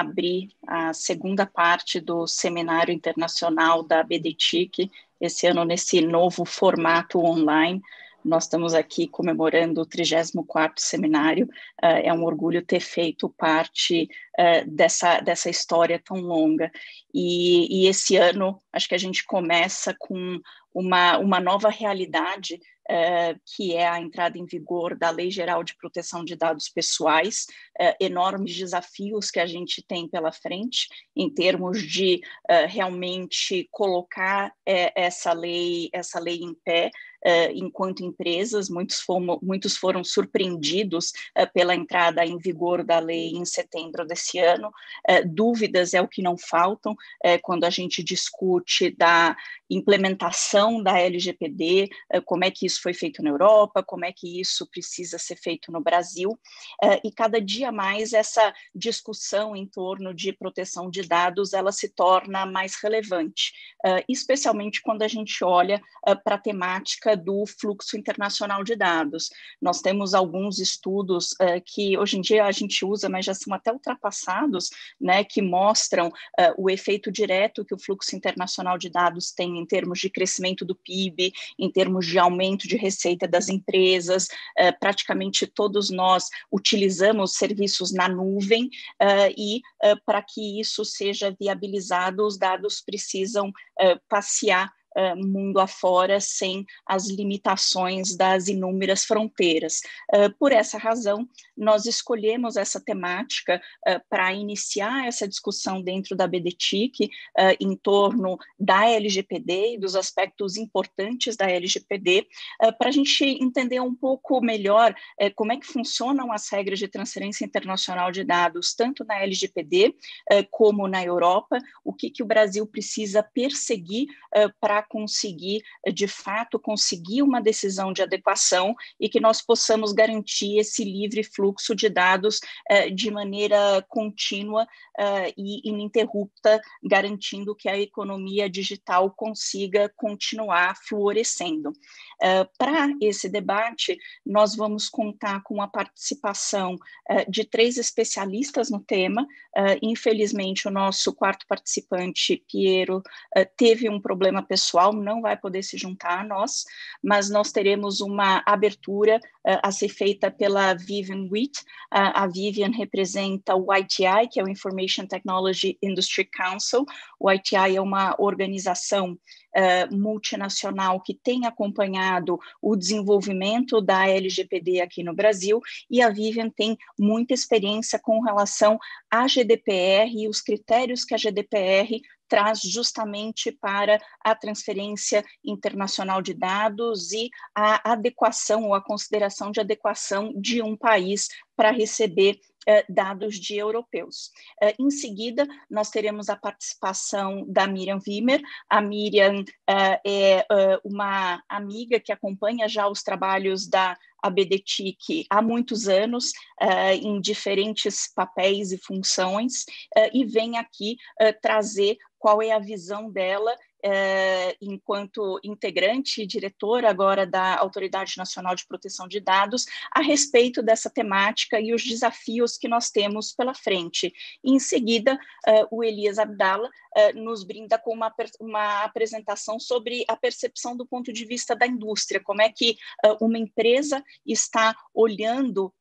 abrir a segunda parte do Seminário Internacional da ABDTIC, esse ano nesse novo formato online. Nós estamos aqui comemorando o 34º seminário, é um orgulho ter feito parte dessa história tão longa. E esse ano, acho que a gente começa com uma nova realidade, que é a entrada em vigor da Lei Geral de Proteção de Dados Pessoais, enormes desafios que a gente tem pela frente, em termos de realmente colocar essa lei em pé, enquanto empresas. Muitos foram surpreendidos pela entrada em vigor da lei em setembro desse ano. Dúvidas é o que não faltam quando a gente discute da implementação da LGPD, como é que isso foi feito na Europa, como é que isso precisa ser feito no Brasil, e cada dia mais essa discussão em torno de proteção de dados, ela se torna mais relevante, especialmente quando a gente olha para a temática do fluxo internacional de dados. Nós temos alguns estudos que hoje em dia a gente usa, mas já são até ultrapassados, né, que mostram o efeito direto que o fluxo internacional de dados tem em termos de crescimento do PIB, em termos de aumento de receita das empresas. Praticamente todos nós utilizamos serviços na nuvem, e para que isso seja viabilizado, os dados precisam passear mundo afora, sem as limitações das inúmeras fronteiras. Por essa razão, nós escolhemos essa temática para iniciar essa discussão dentro da ABDTIC em torno da LGPD e dos aspectos importantes da LGPD, para a gente entender um pouco melhor como é que funcionam as regras de transferência internacional de dados, tanto na LGPD como na Europa, o que o Brasil precisa perseguir para conseguir, de fato, conseguir uma decisão de adequação e que nós possamos garantir esse livre fluxo de dados de maneira contínua e ininterrupta, garantindo que a economia digital consiga continuar florescendo. Para esse debate, nós vamos contar com a participação de 3 especialistas no tema. Infelizmente, o nosso quarto participante, Piero, teve um problema pessoal, não vai poder se juntar a nós, mas nós teremos uma abertura a ser feita pela Vivian Witt. A Vivian representa o ITI, que é o Information Technology Industry Council. O ITI é uma organização multinacional que tem acompanhado o desenvolvimento da LGPD aqui no Brasil, e a Vivian tem muita experiência com relação à GDPR e os critérios que a GDPR traz justamente para a transferência internacional de dados e a adequação ou a consideração de adequação de um país para receber dados de europeus. Em seguida, nós teremos a participação da Miriam Wimmer. A Miriam é uma amiga que acompanha já os trabalhos da ABDTIC há muitos anos, em diferentes papéis e funções, e vem aqui trazer qual é a visão dela enquanto integrante e diretora agora da Autoridade Nacional de Proteção de Dados, a respeito dessa temática e os desafios que nós temos pela frente. E, em seguida, o Elias Abdallah nos brinda com uma apresentação sobre a percepção do ponto de vista da indústria, como é que uma empresa está olhando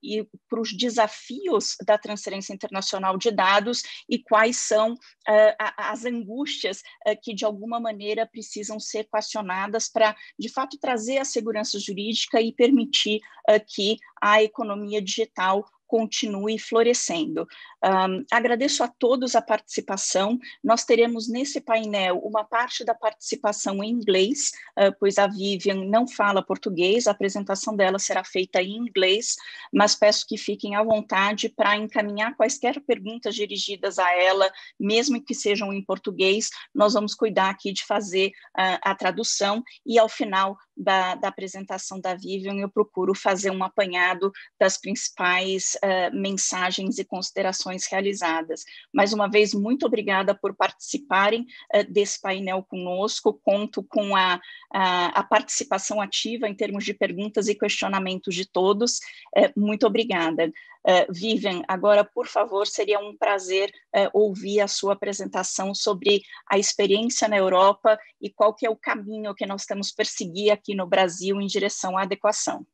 para os desafios da transferência internacional de dados e quais são as angústias que, de alguma maneira, precisam ser equacionadas para, de fato, trazer a segurança jurídica e permitir que a economia digital continue florescendo. Agradeço a todos a participação. Nós teremos nesse painel uma parte da participação em inglês, pois a Vivian não fala português, a apresentação dela será feita em inglês, mas peço que fiquem à vontade para encaminhar quaisquer perguntas dirigidas a ela, mesmo que sejam em português. Nós vamos cuidar aqui de fazer a tradução e, ao final da apresentação da Vivian, eu procuro fazer um apanhado das principais mensagens e considerações realizadas. Mais uma vez, muito obrigada por participarem desse painel conosco. Conto com a participação ativa em termos de perguntas e questionamentos de todos. Muito obrigada. Vivian, agora, por favor, seria um prazer ouvir a sua apresentação sobre a experiência na Europa e qual que é o caminho que nós temos perseguir aqui no Brasil em direção à adequação.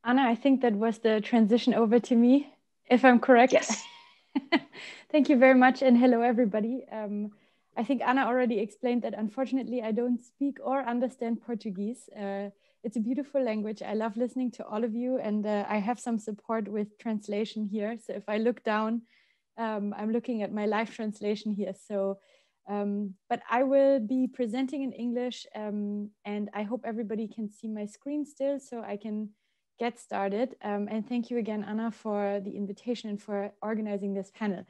Anna, I think that was the transition over to me, if I'm correct. Yes. Thank you very much, and hello, everybody. I think Anna already explained that, unfortunately, I don't speak or understand Portuguese. It's a beautiful language. I love listening to all of you, and I have some support with translation here. So if I look down, I'm looking at my live translation here. So, but I will be presenting in English, and I hope everybody can see my screen still, so I can get started. And thank you again, Anna, for the invitation and for organizing this panel.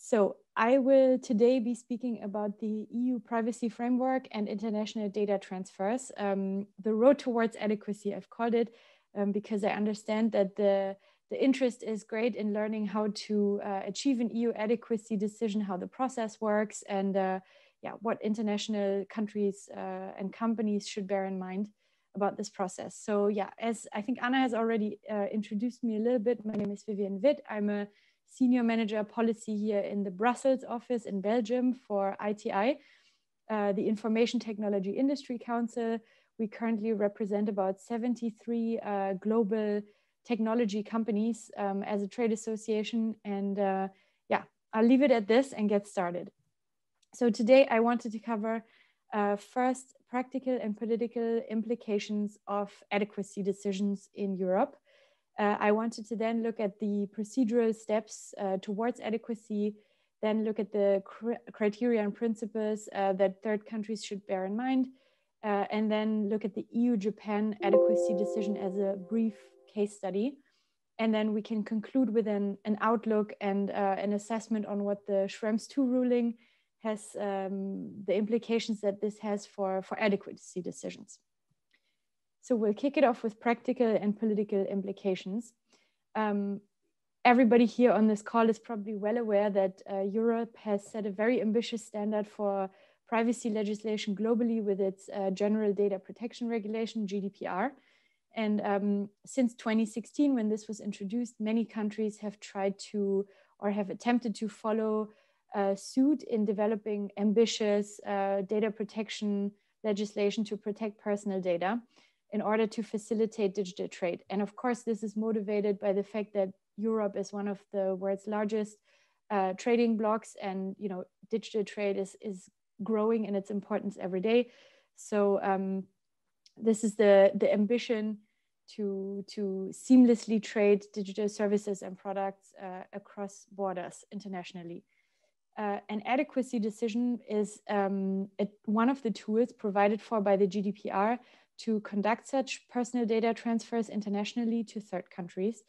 So I will today be speaking about the EU privacy framework and international data transfers. The road towards adequacy, I've called it, because I understand that the interest is great in learning how to achieve an EU adequacy decision, how the process works, and what international countries and companies should bear in mind about this process. So yeah, as I think Anna has already introduced me a little bit, my name is Vivian Witt. I'm a Senior Manager Policy here in the Brussels office in Belgium for ITI, the Information Technology Industry Council. We currently represent about 73 global technology companies as a trade association. And I'll leave it at this and get started. So today I wanted to cover first, practical and political implications of adequacy decisions in Europe. I wanted to then look at the procedural steps towards adequacy, then look at the criteria and principles that third countries should bear in mind, and then look at the EU-Japan adequacy decision as a brief case study. And then we can conclude with an outlook and an assessment on what the Schrems II ruling has, the implications that this has for adequacy decisions. So we'll kick it off with practical and political implications. Everybody here on this call is probably well aware that Europe has set a very ambitious standard for privacy legislation globally with its General Data Protection Regulation, GDPR. And since 2016, when this was introduced, many countries have tried to or have attempted to follow suit in developing ambitious data protection legislation to protect personal data in order to facilitate digital trade. And of course, this is motivated by the fact that Europe is one of the world's largest trading blocs, and digital trade is growing in its importance every day. So this is the ambition to seamlessly trade digital services and products across borders internationally. An adequacy decision is one of the tools provided for by the GDPR to conduct such personal data transfers internationally to third countries.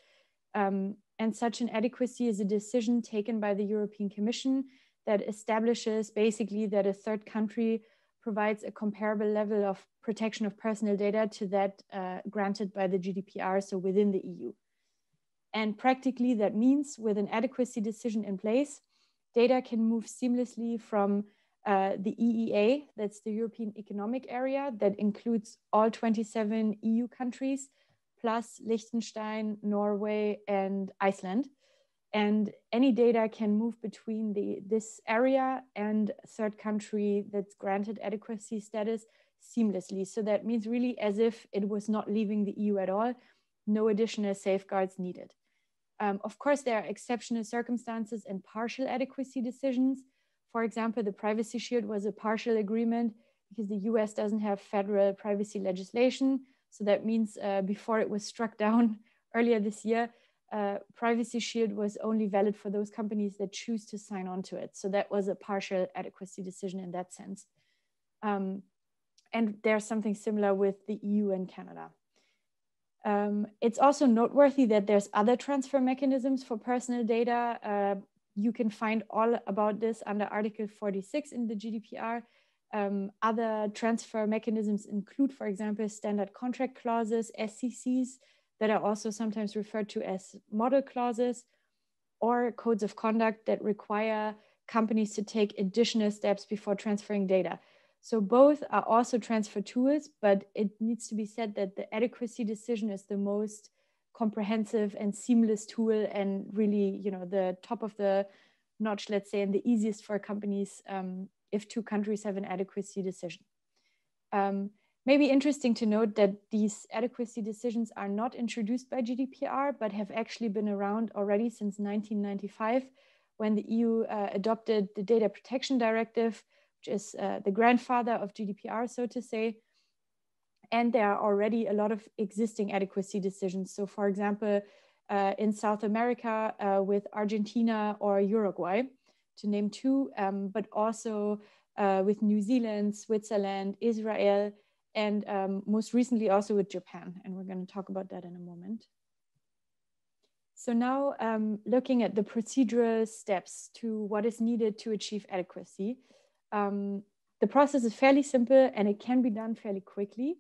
And such an adequacy is a decision taken by the European Commission that establishes basically that a third country provides a comparable level of protection of personal data to that granted by the GDPR, so within the EU. And practically that means with an adequacy decision in place, data can move seamlessly from the EEA, that's the European Economic Area, that includes all 27 EU countries, plus Liechtenstein, Norway, and Iceland. And any data can move between this area and third country that's granted adequacy status seamlessly. So that means really as if it was not leaving the EU at all, no additional safeguards needed. Of course, there are exceptional circumstances and partial adequacy decisions. For example, the Privacy Shield was a partial agreement because the US doesn't have federal privacy legislation. So that means before it was struck down earlier this year, Privacy Shield was only valid for those companies that choose to sign on to it. So that was a partial adequacy decision in that sense. And there's something similar with the EU and Canada. It's also noteworthy that there's other transfer mechanisms for personal data. You can find all about this under Article 46 in the GDPR. Other transfer mechanisms include, for example, standard contract clauses, SCCs, that are also sometimes referred to as model clauses, or codes of conduct that require companies to take additional steps before transferring data. So both are also transfer tools, but it needs to be said that the adequacy decision is the most comprehensive and seamless tool, and really, you know, the top of the notch, let's say, and the easiest for companies if two countries have an adequacy decision. Maybe interesting to note that these adequacy decisions are not introduced by GDPR, but have actually been around already since 1995, when the EU adopted the Data Protection Directive, which is the grandfather of GDPR, so to say. And there are already a lot of existing adequacy decisions. So for example, in South America with Argentina or Uruguay, to name two, but also with New Zealand, Switzerland, Israel, and most recently also with Japan. And we're going to talk about that in a moment. So now looking at the procedural steps to what is needed to achieve adequacy. The process is fairly simple and it can be done fairly quickly.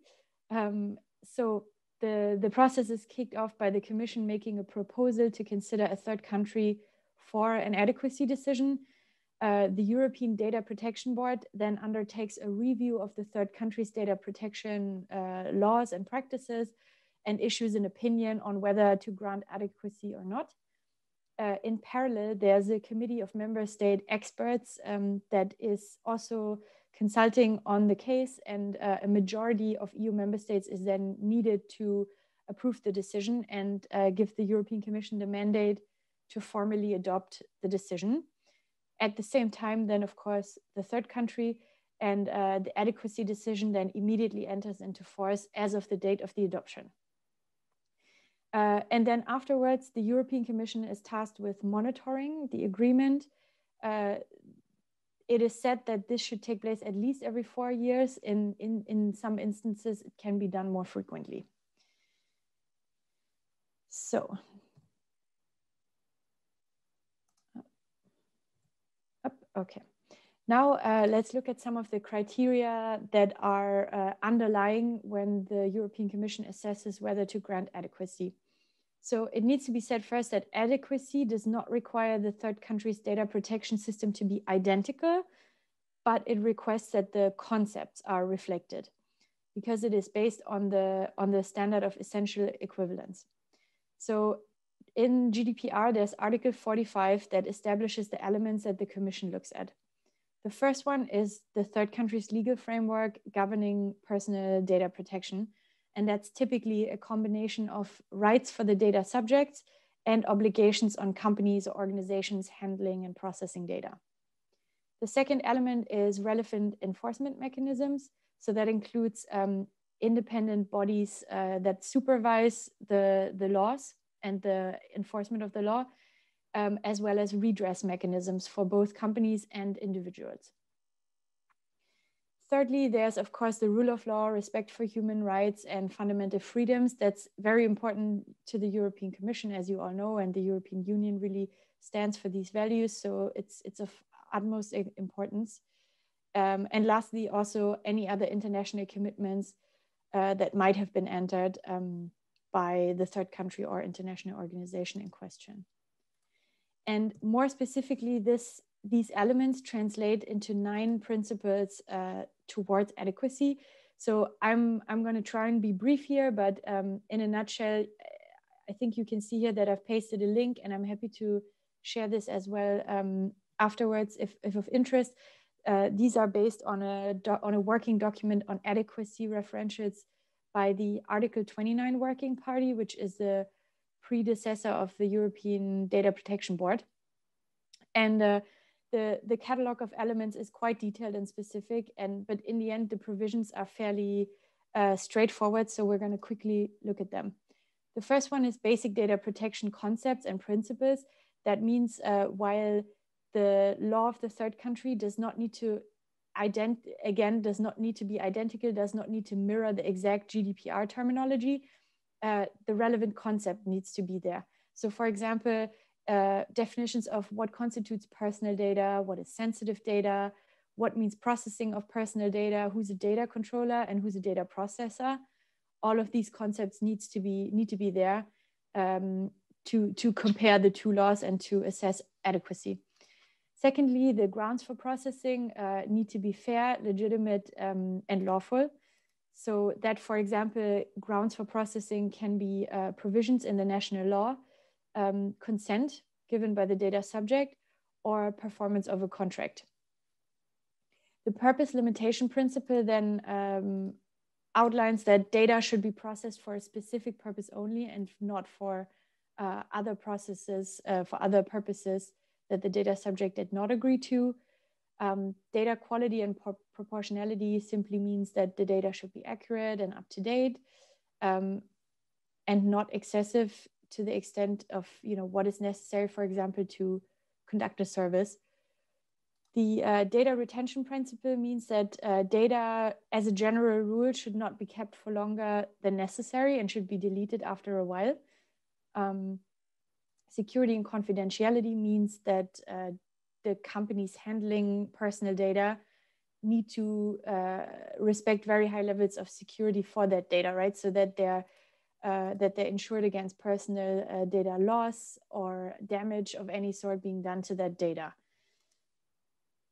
So the process is kicked off by the Commission making a proposal to consider a third country for an adequacy decision. The European Data Protection Board then undertakes a review of the third country's data protection laws and practices and issues an opinion on whether to grant adequacy or not. In parallel, there's a committee of member state experts that is also consulting on the case, and a majority of EU member states is then needed to approve the decision and give the European Commission the mandate to formally adopt the decision. At the same time, then, of course, the third country and the adequacy decision then immediately enters into force as of the date of the adoption. And then afterwards, the European Commission is tasked with monitoring the agreement. It is said that this should take place at least every 4 years. In some instances, it can be done more frequently. So, okay. Now let's look at some of the criteria that are underlying when the European Commission assesses whether to grant adequacy. So it needs to be said first that adequacy does not require the third country's data protection system to be identical, but it requests that the concepts are reflected because it is based on the standard of essential equivalence. So in GDPR, there's Article 45 that establishes the elements that the Commission looks at. The first one is the third country's legal framework governing personal data protection. And that's typically a combination of rights for the data subjects and obligations on companies or organizations handling and processing data. The second element is relevant enforcement mechanisms. So that includes independent bodies that supervise the laws and the enforcement of the law, as well as redress mechanisms for both companies and individuals. Thirdly, there's, of course, the rule of law, respect for human rights and fundamental freedoms. That's very important to the European Commission, as you all know, and the European Union really stands for these values. So it's of utmost importance. And lastly, also any other international commitments that might have been entered by the third country or international organization in question. And more specifically, these elements translate into 9 principles towards adequacy. So I'm going to try and be brief here, but in a nutshell, I think you can see here that I've pasted a link, and I'm happy to share this as well afterwards if of interest. These are based on a working document on adequacy referentials by the Article 29 Working Party, which is the predecessor of the European Data Protection Board. And the catalog of elements is quite detailed and specific, but in the end, the provisions are fairly straightforward. So we're going to quickly look at them. The first one is basic data protection concepts and principles. That means while the law of the third country does not need to does not need to be identical, does not need to mirror the exact GDPR terminology, the relevant concept needs to be there. So for example, definitions of what constitutes personal data, what is sensitive data, what means processing of personal data, who's a data controller and who's a data processor. All of these concepts need to be there to compare the two laws and to assess adequacy. Secondly, the grounds for processing need to be fair, legitimate, and lawful. So that, for example, grounds for processing can be provisions in the national law, consent given by the data subject, or performance of a contract. The purpose limitation principle then outlines that data should be processed for a specific purpose only and not for other processes, for other purposes that the data subject did not agree to. Data quality and proportionality simply means that the data should be accurate and up to date, and not excessive to the extent of what is necessary, for example, to conduct a service. The data retention principle means that data, as a general rule, should not be kept for longer than necessary and should be deleted after a while. Security and confidentiality means that the companies handling personal data need to respect very high levels of security for that data, right? So that they're insured against personal data loss or damage of any sort being done to that data.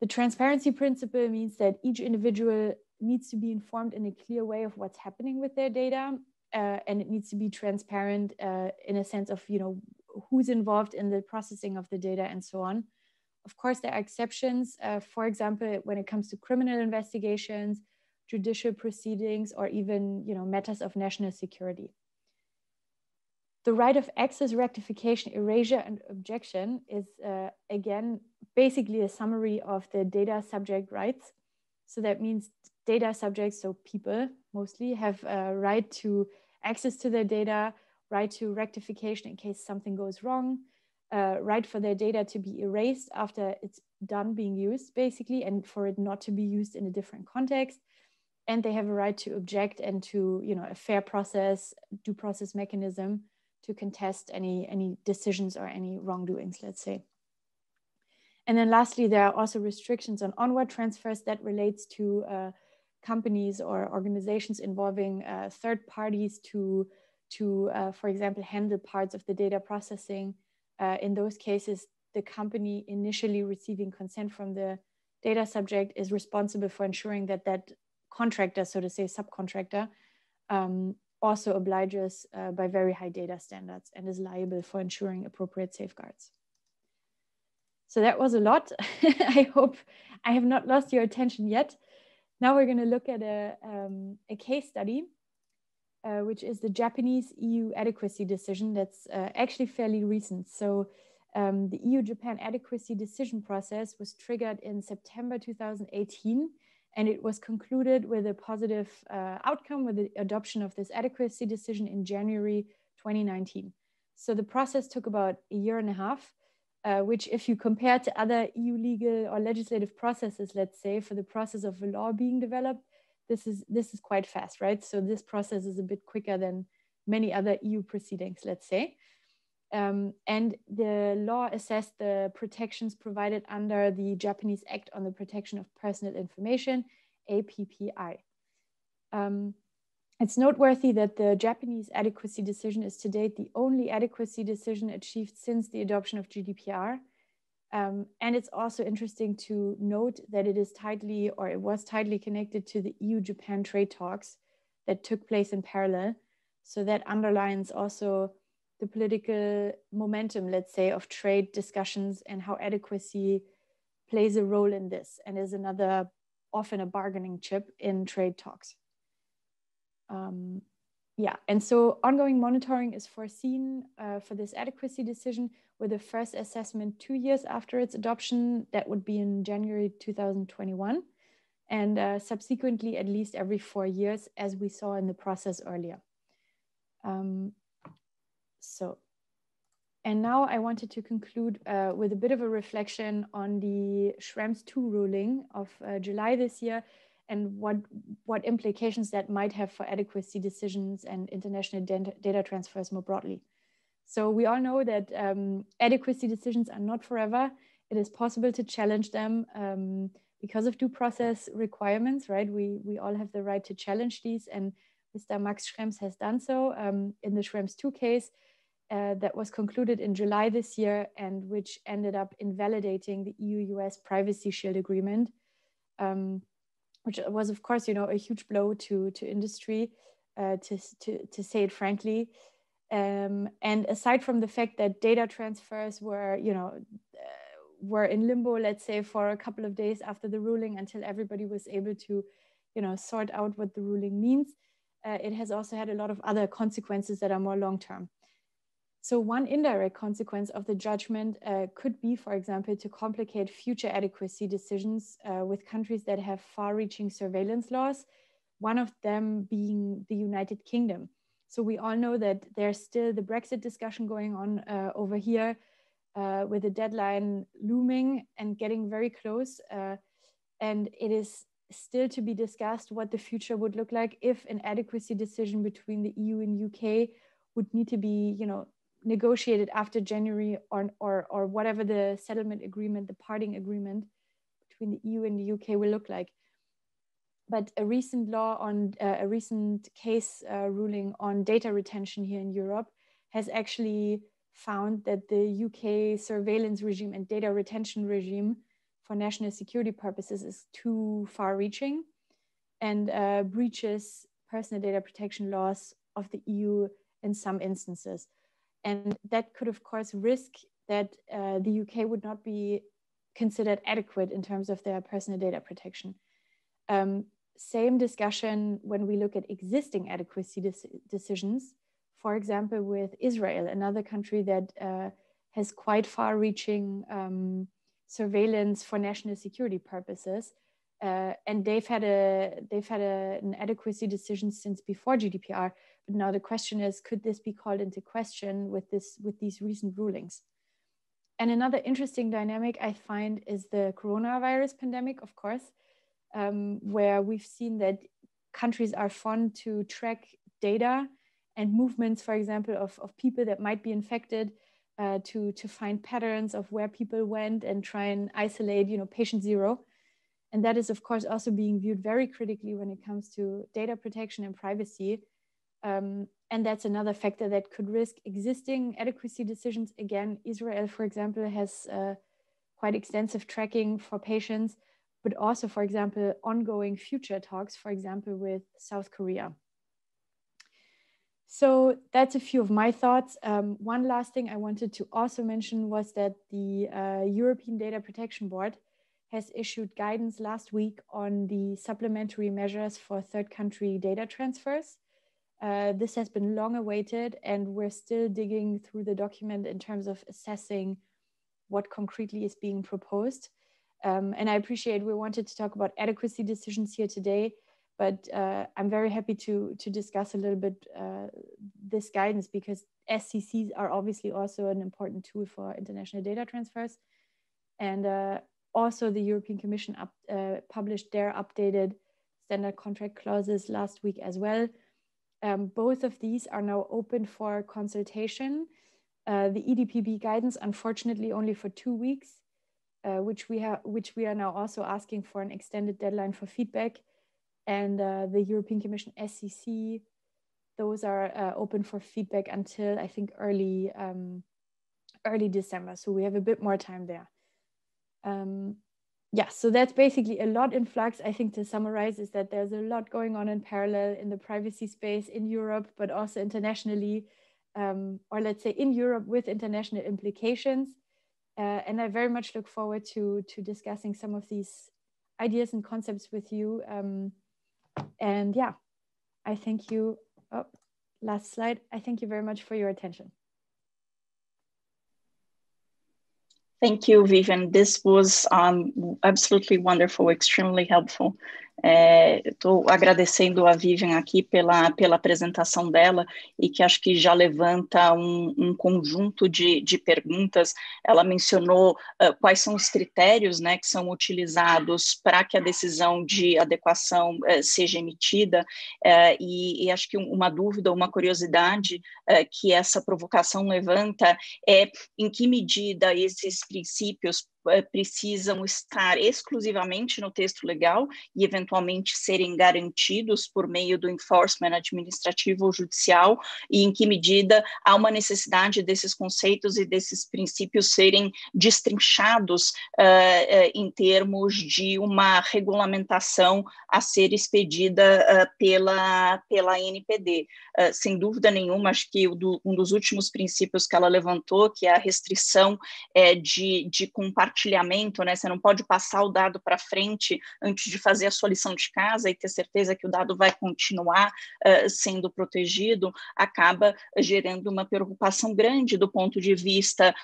The transparency principle means that each individual needs to be informed in a clear way of what's happening with their data, and it needs to be transparent in a sense of who's involved in the processing of the data and so on. Of course, there are exceptions. For example, when it comes to criminal investigations, judicial proceedings, or even matters of national security. The right of access, rectification, erasure, and objection is, again, basically a summary of the data subject rights. So that means data subjects, so people mostly, have a right to access to their data, right to rectification in case something goes wrong, right for their data to be erased after it's done being used, basically, and for it not to be used in a different context. And they have a right to object and to a fair process, due process mechanism to contest any decisions or any wrongdoings, let's say. And then lastly, there are also restrictions on onward transfers that relates to companies or organizations involving third parties to for example, handle parts of the data processing. In those cases, the company initially receiving consent from the data subject is responsible for ensuring that that contractor, so to say, subcontractor, also obliges by very high data standards and is liable for ensuring appropriate safeguards. So that was a lot. I hope I have not lost your attention yet. Now we're going to look at a case study, which is the Japanese EU adequacy decision that's actually fairly recent. So the EU-Japan adequacy decision process was triggered in September 2018, and it was concluded with a positive outcome with the adoption of this adequacy decision in January 2019. So the process took about a year and a half, which if you compare to other EU legal or legislative processes, let's say, for the process of a law being developed, this is quite fast, right? So this process is a bit quicker than many other EU proceedings, let's say. And the law assessed the protections provided under the Japanese Act on the Protection of Personal Information, APPI. It's noteworthy that the Japanese adequacy decision is to date the only adequacy decision achieved since the adoption of GDPR. And it's also interesting to note that it was tightly connected to the EU-Japan trade talks that took place in parallel. So that underlines also the political momentum, let's say, of trade discussions and how adequacy plays a role in this and is often a bargaining chip in trade talks. And so ongoing monitoring is foreseen for this adequacy decision with the first assessment 2 years after its adoption. That would be in January 2021, and subsequently at least every 4 years, as we saw in the process earlier. And now I wanted to conclude with a bit of a reflection on the Schrems II ruling of July this year, and what implications that might have for adequacy decisions and international data transfers more broadly. So we all know that adequacy decisions are not forever. It is possible to challenge them because of due process requirements, right? We all have the right to challenge these, and Mr. Max Schrems has done so. In the Schrems II case, that was concluded in July this year, and which ended up invalidating the EU-US Privacy Shield Agreement, which was, of course, a huge blow to industry, to say it frankly. And aside from the fact that data transfers were, were in limbo, let's say, for a couple of days after the ruling until everybody was able to, sort out what the ruling means, it has also had a lot of other consequences that are more long-term. So one indirect consequence of the judgment could be, for example, to complicate future adequacy decisions with countries that have far-reaching surveillance laws, one of them being the United Kingdom. So we all know that there's still the Brexit discussion going on over here, with the deadline looming and getting very close. And it is still to be discussed what the future would look like if an adequacy decision between the EU and UK would need to be, negotiated after January, or whatever the settlement agreement, the parting agreement between the EU and the UK will look like. But a recent case ruling on data retention here in Europe has actually found that the UK surveillance regime and data retention regime for national security purposes is too far-reaching and breaches personal data protection laws of the EU in some instances. And that could, of course, risk that the UK would not be considered adequate in terms of their personal data protection. Same discussion when we look at existing adequacy decisions, for example, with Israel, another country that has quite far-reaching surveillance for national security purposes. And they've had an adequacy decision since before GDPR. But now the question is, could this be called into question with these recent rulings? And another interesting dynamic I find is the coronavirus pandemic, of course, where we've seen that countries are fond to track data and movements, for example, of people that might be infected, to find patterns of where people went and try and isolate, patient zero. And that is, of course, also being viewed very critically when it comes to data protection and privacy. And that's another factor that could risk existing adequacy decisions. Again, Israel, for example, has quite extensive tracking for patients, but also, for example, ongoing future talks, for example, with South Korea. So that's a few of my thoughts. One last thing I wanted to also mention was that the European Data Protection Board has issued guidance last week on the supplementary measures for third country data transfers. This has been long awaited, and we're still digging through the document in terms of assessing what concretely is being proposed. And I appreciate we wanted to talk about adequacy decisions here today, but I'm very happy to discuss a little bit this guidance, because SCCs are obviously also an important tool for international data transfers. And also the European Commission published their updated standard contract clauses last week as well. Both of these are now open for consultation. The EDPB guidance, unfortunately, only for 2 weeks, which we are now also asking for an extended deadline for feedback. And the European Commission SCC, those are open for feedback until, I think, early December. So we have a bit more time there. Yeah, so that's basically a lot in flux. I think to summarize is that there's a lot going on in parallel in the privacy space in Europe, but also internationally, or let's say in Europe with international implications. And I very much look forward to discussing some of these ideas and concepts with you. And yeah, I thank you. Oh, last slide. I thank you very much for your attention. Thank you, Vivian. This was absolutely wonderful, extremely helpful. Estou agradecendo a Vivian aqui pela apresentação dela, e que acho que já levanta um conjunto de perguntas. Ela mencionou quais são os critérios, né, que são utilizados para que a decisão de adequação seja emitida, e acho que uma dúvida, uma curiosidade que essa provocação levanta é em que medida esses princípios precisam estar exclusivamente no texto legal e, eventualmente, serem garantidos por meio do enforcement administrativo ou judicial, e em que medida há uma necessidade desses conceitos e desses princípios serem destrinchados em termos de uma regulamentação a ser expedida pela NPD. Sem dúvida nenhuma, acho que um dos últimos princípios que ela levantou, que é a restrição de compartilhamento, né? Você não pode passar o dado para frente antes de fazer a sua lição de casa e ter certeza que o dado vai continuar sendo protegido, acaba gerando uma preocupação grande do ponto de vista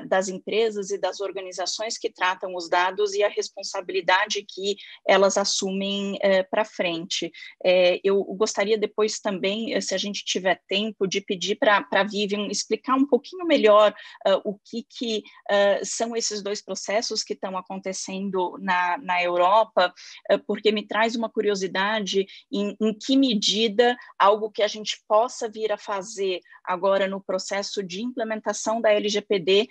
das empresas e das organizações que tratam os dados e a responsabilidade que elas assumem para frente. Eu gostaria depois também, se a gente tiver tempo, de pedir para a Vivian explicar um pouquinho melhor o que são esses dois processos que estão acontecendo na Europa, porque me traz uma curiosidade em que medida algo que a gente possa vir a fazer agora no processo de implementação da LGPD,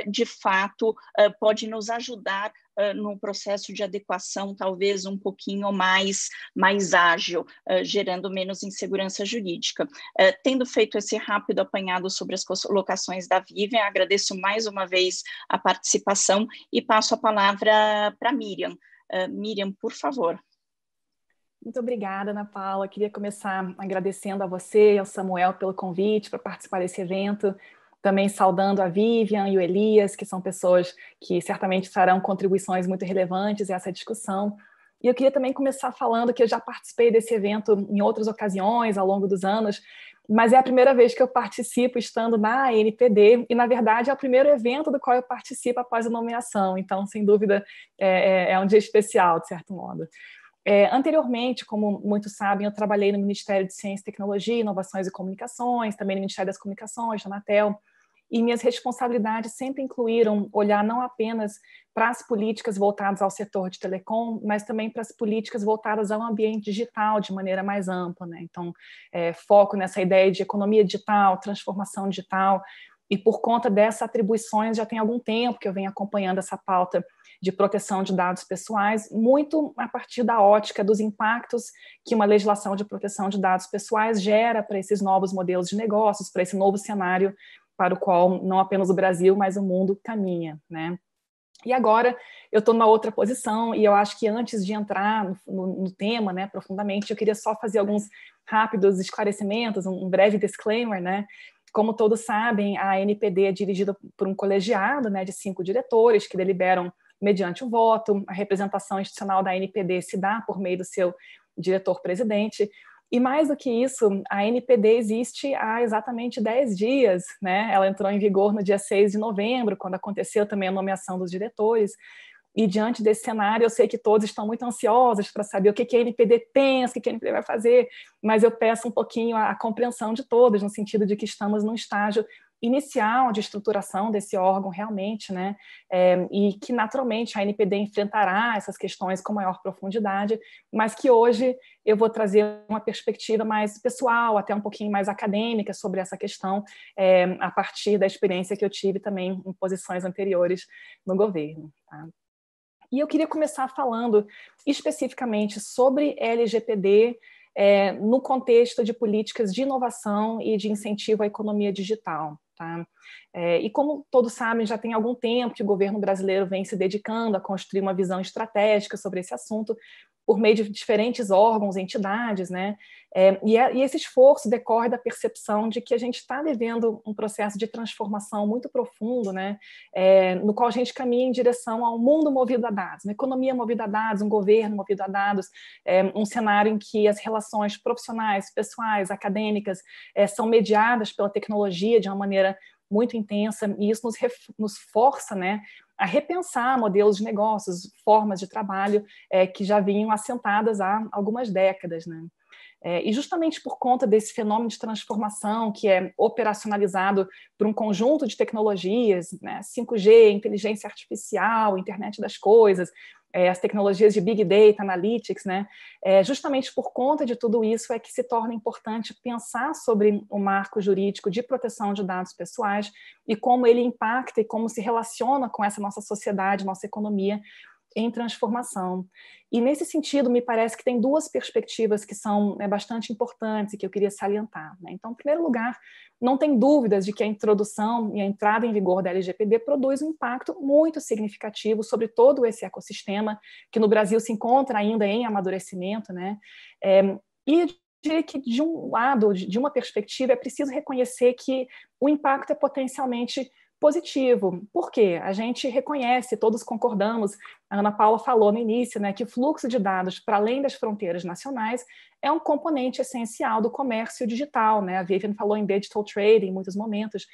de fato, pode nos ajudar num processo de adequação talvez um pouquinho mais ágil, gerando menos insegurança jurídica. Tendo feito esse rápido apanhado sobre as colocações da Vivian, agradeço mais uma vez a participação e passo a palavra para Miriam. Miriam, por favor. Muito obrigada, Ana Paula. Queria começar agradecendo a você e ao Samuel pelo convite para participar desse evento. Também saudando a Vivian e o Elias, que são pessoas que certamente trarão contribuições muito relevantes a essa discussão. E eu queria também começar falando que eu já participei desse evento em outras ocasiões ao longo dos anos, mas é a primeira vez que eu participo estando na NPD, e, na verdade, é o primeiro evento do qual eu participo após a nomeação. Então, sem dúvida, é um dia especial, de certo modo. Anteriormente, como muitos sabem, eu trabalhei no Ministério de Ciência, Tecnologia, Inovações e Comunicações, também no Ministério das Comunicações, da Anatel, e minhas responsabilidades sempre incluíram olhar não apenas para as políticas voltadas ao setor de telecom, mas também para as políticas voltadas ao ambiente digital de maneira mais ampla, né? Então, foco nessa ideia de economia digital, transformação digital, e por conta dessas atribuições já tem algum tempo que eu venho acompanhando essa pauta de proteção de dados pessoais, muito a partir da ótica dos impactos que uma legislação de proteção de dados pessoais gera para esses novos modelos de negócios, para esse novo cenário para o qual não apenas o Brasil, mas o mundo caminha, né? E agora eu estou numa outra posição, e eu acho que antes de entrar no tema, né, profundamente, eu queria só fazer alguns rápidos esclarecimentos, um breve disclaimer, né? Como todos sabem, a NPD é dirigida por um colegiado, né, de 5 diretores que deliberam mediante o voto. A representação institucional da NPD se dá por meio do seu diretor-presidente. E mais do que isso, a NPD existe há exatamente 10 dias, né? Ela entrou em vigor no dia 6 de novembro, quando aconteceu também a nomeação dos diretores. E diante desse cenário, eu sei que todos estão muito ansiosos para saber o que a NPD pensa, o que a NPD vai fazer, mas eu peço um pouquinho a compreensão de todos, no sentido de que estamos num estágio inicial de estruturação desse órgão realmente, né? E que naturalmente a NPD enfrentará essas questões com maior profundidade, mas que hoje eu vou trazer uma perspectiva mais pessoal, até um pouquinho mais acadêmica sobre essa questão, a partir da experiência que eu tive também em posições anteriores no governo, tá? E eu queria começar falando especificamente sobre LGPD, no contexto de políticas de inovação e de incentivo à economia digital. Tá? E como todos sabem, já tem algum tempo que o governo brasileiro vem se dedicando a construir uma visão estratégica sobre esse assunto por meio de diferentes órgãos, entidades, né? E esse esforço decorre da percepção de que a gente está vivendo um processo de transformação muito profundo, né? No qual a gente caminha em direção a um mundo movido a dados, uma economia movida a dados, um governo movido a dados, um cenário em que as relações profissionais, pessoais, acadêmicas são mediadas pela tecnologia de uma maneira muito intensa, e isso nos força, né, a repensar modelos de negócios, formas de trabalho que já vinham assentadas há algumas décadas, né? E justamente por conta desse fenômeno de transformação que é operacionalizado por um conjunto de tecnologias, né, 5G, inteligência artificial, internet das coisas, as tecnologias de Big Data, Analytics, né, justamente por conta de tudo isso é que se torna importante pensar sobre o marco jurídico de proteção de dados pessoais e como ele impacta e como se relaciona com essa nossa sociedade, nossa economia, em transformação. E, nesse sentido, me parece que tem duas perspectivas que são bastante importantes e que eu queria salientar, né? Então, em primeiro lugar, não tem dúvidas de que a introdução e a entrada em vigor da LGPD produz um impacto muito significativo sobre todo esse ecossistema, que no Brasil se encontra ainda em amadurecimento, né? E eu diria que, de um lado, de uma perspectiva, é preciso reconhecer que o impacto é potencialmente positivo. Por quê? A gente reconhece, todos concordamos, a Ana Paula falou no início, né, que o fluxo de dados para além das fronteiras nacionais é um componente essencial do comércio digital, né? A Vivian falou em digital trade em muitos momentos,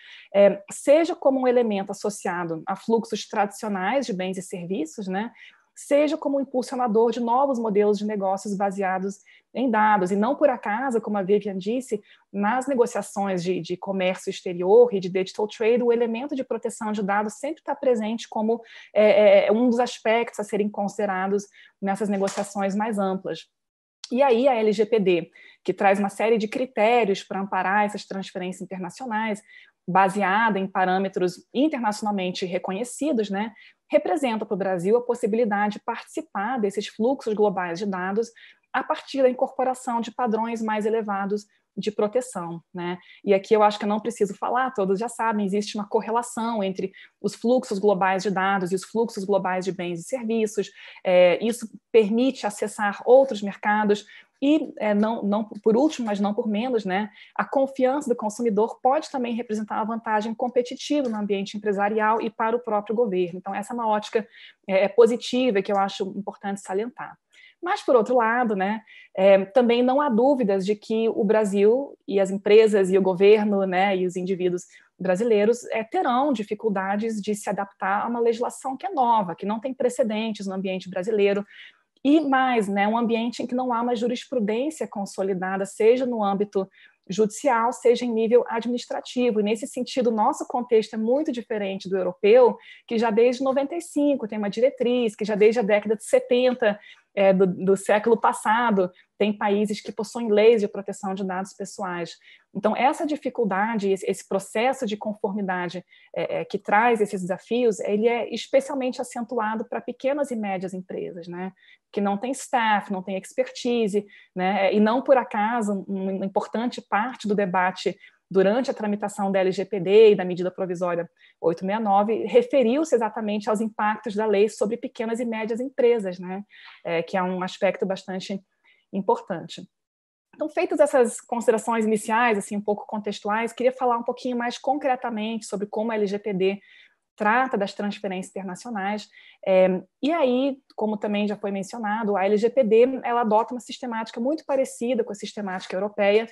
seja como um elemento associado a fluxos tradicionais de bens e serviços, né? Seja como um impulsionador de novos modelos de negócios baseados em dados. E não por acaso, como a Vivian disse, nas negociações de comércio exterior e de digital trade, o elemento de proteção de dados sempre está presente como um dos aspectos a serem considerados nessas negociações mais amplas. E aí a LGPD, que traz uma série de critérios para amparar essas transferências internacionais, baseada em parâmetros internacionalmente reconhecidos, né, representa para o Brasil a possibilidade de participar desses fluxos globais de dados a partir da incorporação de padrões mais elevados de proteção, né? E aqui eu acho que eu não preciso falar, todos já sabem, existe uma correlação entre os fluxos globais de dados e os fluxos globais de bens e serviços, isso permite acessar outros mercados e, não por último, mas não por menos, né, a confiança do consumidor pode também representar uma vantagem competitiva no ambiente empresarial e para o próprio governo. Então, essa é uma ótica positiva que eu acho importante salientar. Mas, por outro lado, né, também não há dúvidas de que o Brasil e as empresas e o governo, né, e os indivíduos brasileiros terão dificuldades de se adaptar a uma legislação que é nova, que não tem precedentes no ambiente brasileiro, e mais, né, um ambiente em que não há uma jurisprudência consolidada, seja no âmbito judicial, seja em nível administrativo. E, nesse sentido, nosso contexto é muito diferente do europeu, que já desde 95 tem uma diretriz, que já desde a década de 70 do século passado tem países que possuem leis de proteção de dados pessoais. Então, essa dificuldade, esse processo de conformidade que traz esses desafios, ele é especialmente acentuado para pequenas e médias empresas, né? Que não tem staff, não tem expertise, né? E não por acaso, uma importante parte do debate durante a tramitação da LGPD e da medida provisória 869, referiu-se exatamente aos impactos da lei sobre pequenas e médias empresas, né? Que é um aspecto bastante importante. Então, feitas essas considerações iniciais, assim, um pouco contextuais, queria falar um pouquinho mais concretamente sobre como a LGPD trata das transferências internacionais. E aí, como também já foi mencionado, a LGPD ela adota uma sistemática muito parecida com a sistemática europeia,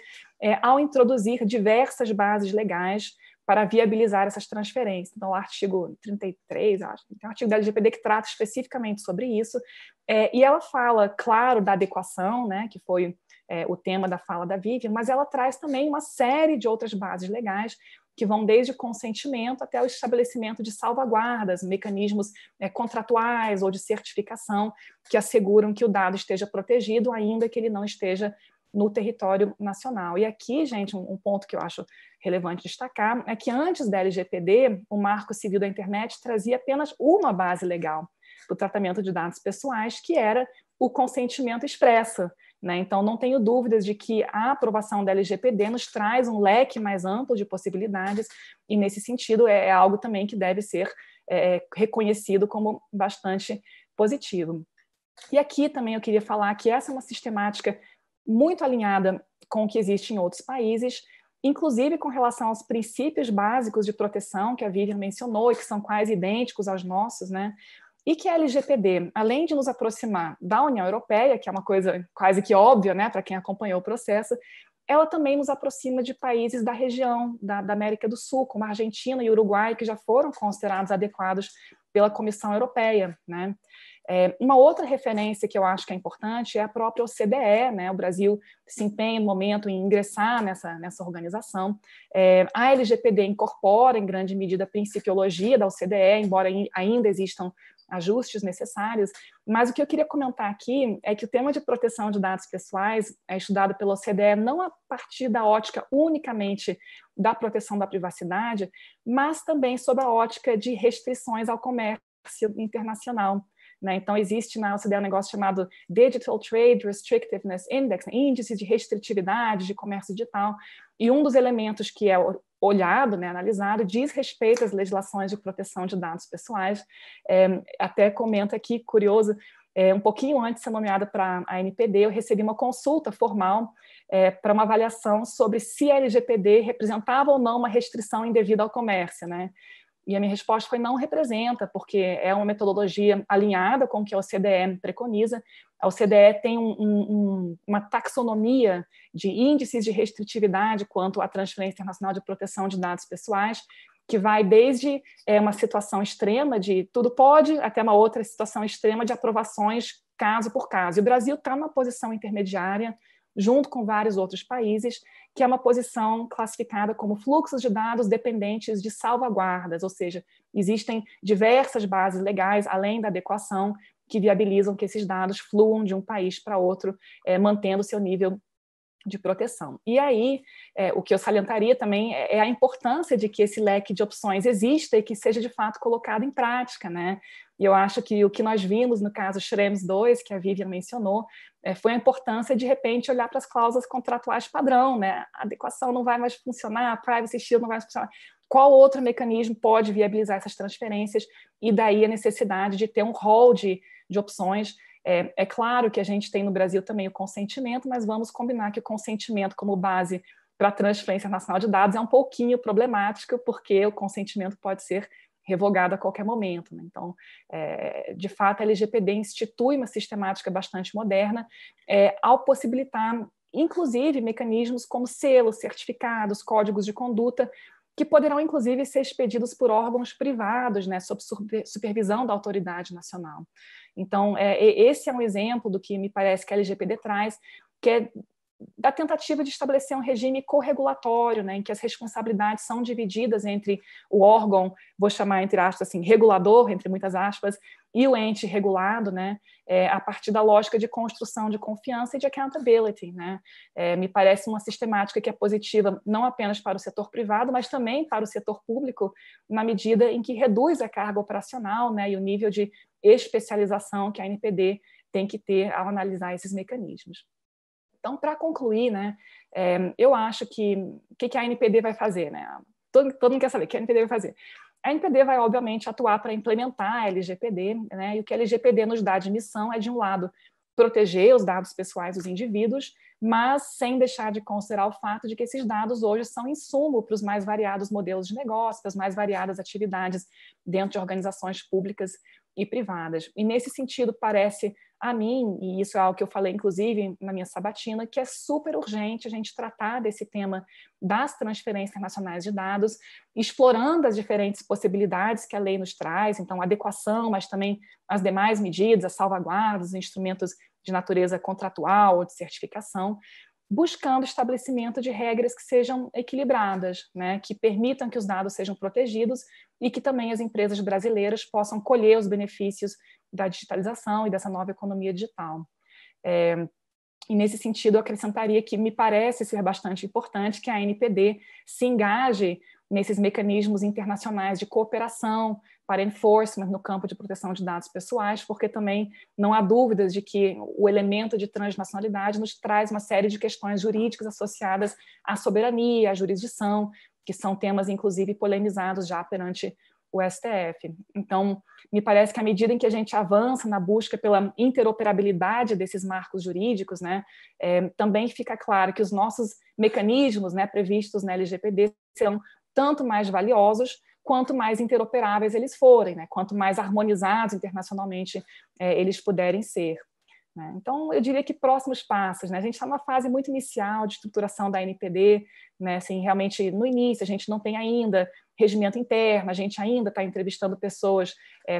ao introduzir diversas bases legais para viabilizar essas transferências. Então, o artigo 33, acho, tem um artigo da LGPD que trata especificamente sobre isso, e ela fala, claro, da adequação, né, que foi o tema da fala da Vivian, mas ela traz também uma série de outras bases legais que vão desde consentimento até o estabelecimento de salvaguardas, mecanismos contratuais ou de certificação que asseguram que o dado esteja protegido, ainda que ele não esteja no território nacional. E aqui, gente, um ponto que eu acho relevante destacar é que antes da LGPD, o Marco Civil da Internet trazia apenas uma base legal do tratamento de dados pessoais, que era o consentimento expresso, né? Então, não tenho dúvidas de que a aprovação da LGPD nos traz um leque mais amplo de possibilidades e, nesse sentido, é algo também que deve ser reconhecido como bastante positivo. E aqui também eu queria falar que essa é uma sistemática muito alinhada com o que existe em outros países, inclusive com relação aos princípios básicos de proteção que a Vivian mencionou e que são quase idênticos aos nossos, né? E que a LGPD, além de nos aproximar da União Europeia, que é uma coisa quase que óbvia, né, para quem acompanhou o processo, ela também nos aproxima de países da região da América do Sul, como a Argentina e o Uruguai, que já foram considerados adequados pela Comissão Europeia, né? Uma outra referência que eu acho que é importante é a própria OCDE, né? O Brasil se empenha no momento em ingressar nessa organização. A LGPD incorpora, em grande medida, a principiologia da OCDE, embora ainda existam ajustes necessários, mas o que eu queria comentar aqui é que o tema de proteção de dados pessoais é estudado pela OCDE não a partir da ótica unicamente da proteção da privacidade, mas também sob a ótica de restrições ao comércio internacional. Né? Então, existe na OCDE um negócio chamado Digital Trade Restrictiveness Index, né? Índice de restritividade de comércio digital, e um dos elementos que é olhado, né, analisado, diz respeito às legislações de proteção de dados pessoais. Até comento aqui, curioso, um pouquinho antes de ser nomeada para a ANPD, eu recebi uma consulta formal para uma avaliação sobre se a LGPD representava ou não uma restrição indevida ao comércio, né? E a minha resposta foi: não representa, porque é uma metodologia alinhada com o que a OCDE preconiza. A OCDE tem uma taxonomia de índices de restritividade quanto à transferência internacional de proteção de dados pessoais, que vai desde uma situação extrema de tudo pode, até uma outra situação extrema de aprovações caso por caso. E o Brasil está numa posição intermediária, junto com vários outros países, que é uma posição classificada como fluxos de dados dependentes de salvaguardas, ou seja, existem diversas bases legais, além da adequação, que viabilizam que esses dados fluam de um país para outro, mantendo seu nível de proteção. E aí, o que eu salientaria também é a importância de que esse leque de opções exista e que seja, de fato, colocado em prática, né? E eu acho que o que nós vimos no caso Schrems 2, que a Vivian mencionou, foi a importância de repente olhar para as cláusulas contratuais padrão, né? A adequação não vai mais funcionar, a privacy shield não vai mais funcionar. Qual outro mecanismo pode viabilizar essas transferências? E daí a necessidade de ter um rol de opções. É claro que a gente tem no Brasil também o consentimento, mas vamos combinar que o consentimento como base para a transferência nacional de dados é um pouquinho problemático, porque o consentimento pode ser revogado a qualquer momento, né? Então, de fato, a LGPD institui uma sistemática bastante moderna, ao possibilitar, inclusive, mecanismos como selos, certificados, códigos de conduta, que poderão, inclusive, ser expedidos por órgãos privados, né, sob supervisão da Autoridade Nacional. Então, esse é um exemplo do que me parece que a LGPD traz, que é da tentativa de estabelecer um regime corregulatório, né, em que as responsabilidades são divididas entre o órgão, vou chamar entre aspas assim, regulador, entre muitas aspas, e o ente regulado, né, a partir da lógica de construção de confiança e de accountability, né. Me parece uma sistemática que é positiva não apenas para o setor privado, mas também para o setor público, na medida em que reduz a carga operacional, né, e o nível de especialização que a ANPD tem que ter ao analisar esses mecanismos. Então, para concluir, né, eu acho que o que a ANPD vai fazer? Né? Todo mundo quer saber o que a ANPD vai fazer. A ANPD vai, obviamente, atuar para implementar a LGPD, né, e o que a LGPD nos dá de missão é, de um lado, proteger os dados pessoais dos indivíduos, mas sem deixar de considerar o fato de que esses dados hoje são insumo para os mais variados modelos de negócio, para as mais variadas atividades dentro de organizações públicas e privadas. E, nesse sentido, parece a mim, e isso é algo que eu falei, inclusive, na minha sabatina, que é super urgente a gente tratar desse tema das transferências internacionais de dados, explorando as diferentes possibilidades que a lei nos traz, então, a adequação, mas também as demais medidas, as salvaguardas, os instrumentos de natureza contratual ou de certificação, buscando o estabelecimento de regras que sejam equilibradas, né, que permitam que os dados sejam protegidos e que também as empresas brasileiras possam colher os benefícios da digitalização e dessa nova economia digital. E, nesse sentido, eu acrescentaria que me parece ser bastante importante que a ANPD se engaje nesses mecanismos internacionais de cooperação para enforcement no campo de proteção de dados pessoais, porque também não há dúvidas de que o elemento de transnacionalidade nos traz uma série de questões jurídicas associadas à soberania, à jurisdição, que são temas, inclusive, polemizados já perante o STF. Então, me parece que à medida em que a gente avança na busca pela interoperabilidade desses marcos jurídicos, né, também fica claro que os nossos mecanismos, né, previstos na LGPD serão tanto mais valiosos quanto mais interoperáveis eles forem, né, quanto mais harmonizados internacionalmente eles puderem ser. Né? Então, eu diria que próximos passos, né? A gente está numa fase muito inicial de estruturação da ANPD, né? Assim, realmente, no início, a gente não tem ainda regimento interno, a gente ainda está entrevistando pessoas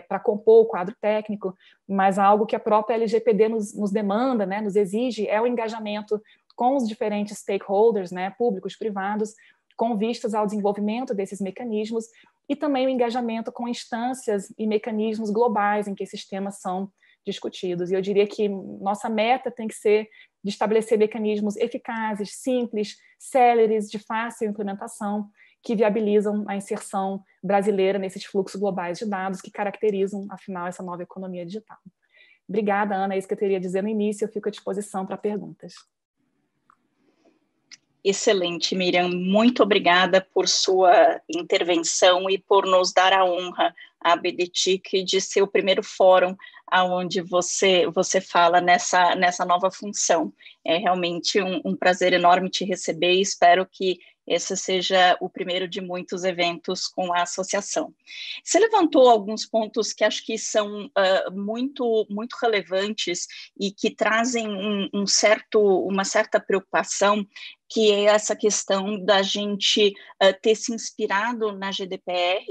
para compor o quadro técnico, mas algo que a própria LGPD nos demanda, né, nos exige, é o engajamento com os diferentes stakeholders, né, públicos, privados, com vistas ao desenvolvimento desses mecanismos, e também o engajamento com instâncias e mecanismos globais em que esses temas são discutidos. E eu diria que nossa meta tem que ser de estabelecer mecanismos eficazes, simples, céleres, de fácil implementação, que viabilizam a inserção brasileira nesses fluxos globais de dados que caracterizam, afinal, essa nova economia digital. Obrigada, Ana, é isso que eu teria a dizer no início, eu fico à disposição para perguntas. Excelente, Miriam. Muito obrigada por sua intervenção e por nos dar a honra, a ABDTIC, de ser o primeiro fórum onde você fala nessa nova função. É realmente um prazer enorme te receber e espero que esse seja o primeiro de muitos eventos com a associação. Você levantou alguns pontos que acho que são muito relevantes e que trazem uma certa preocupação, que é essa questão da gente ter se inspirado na GDPR,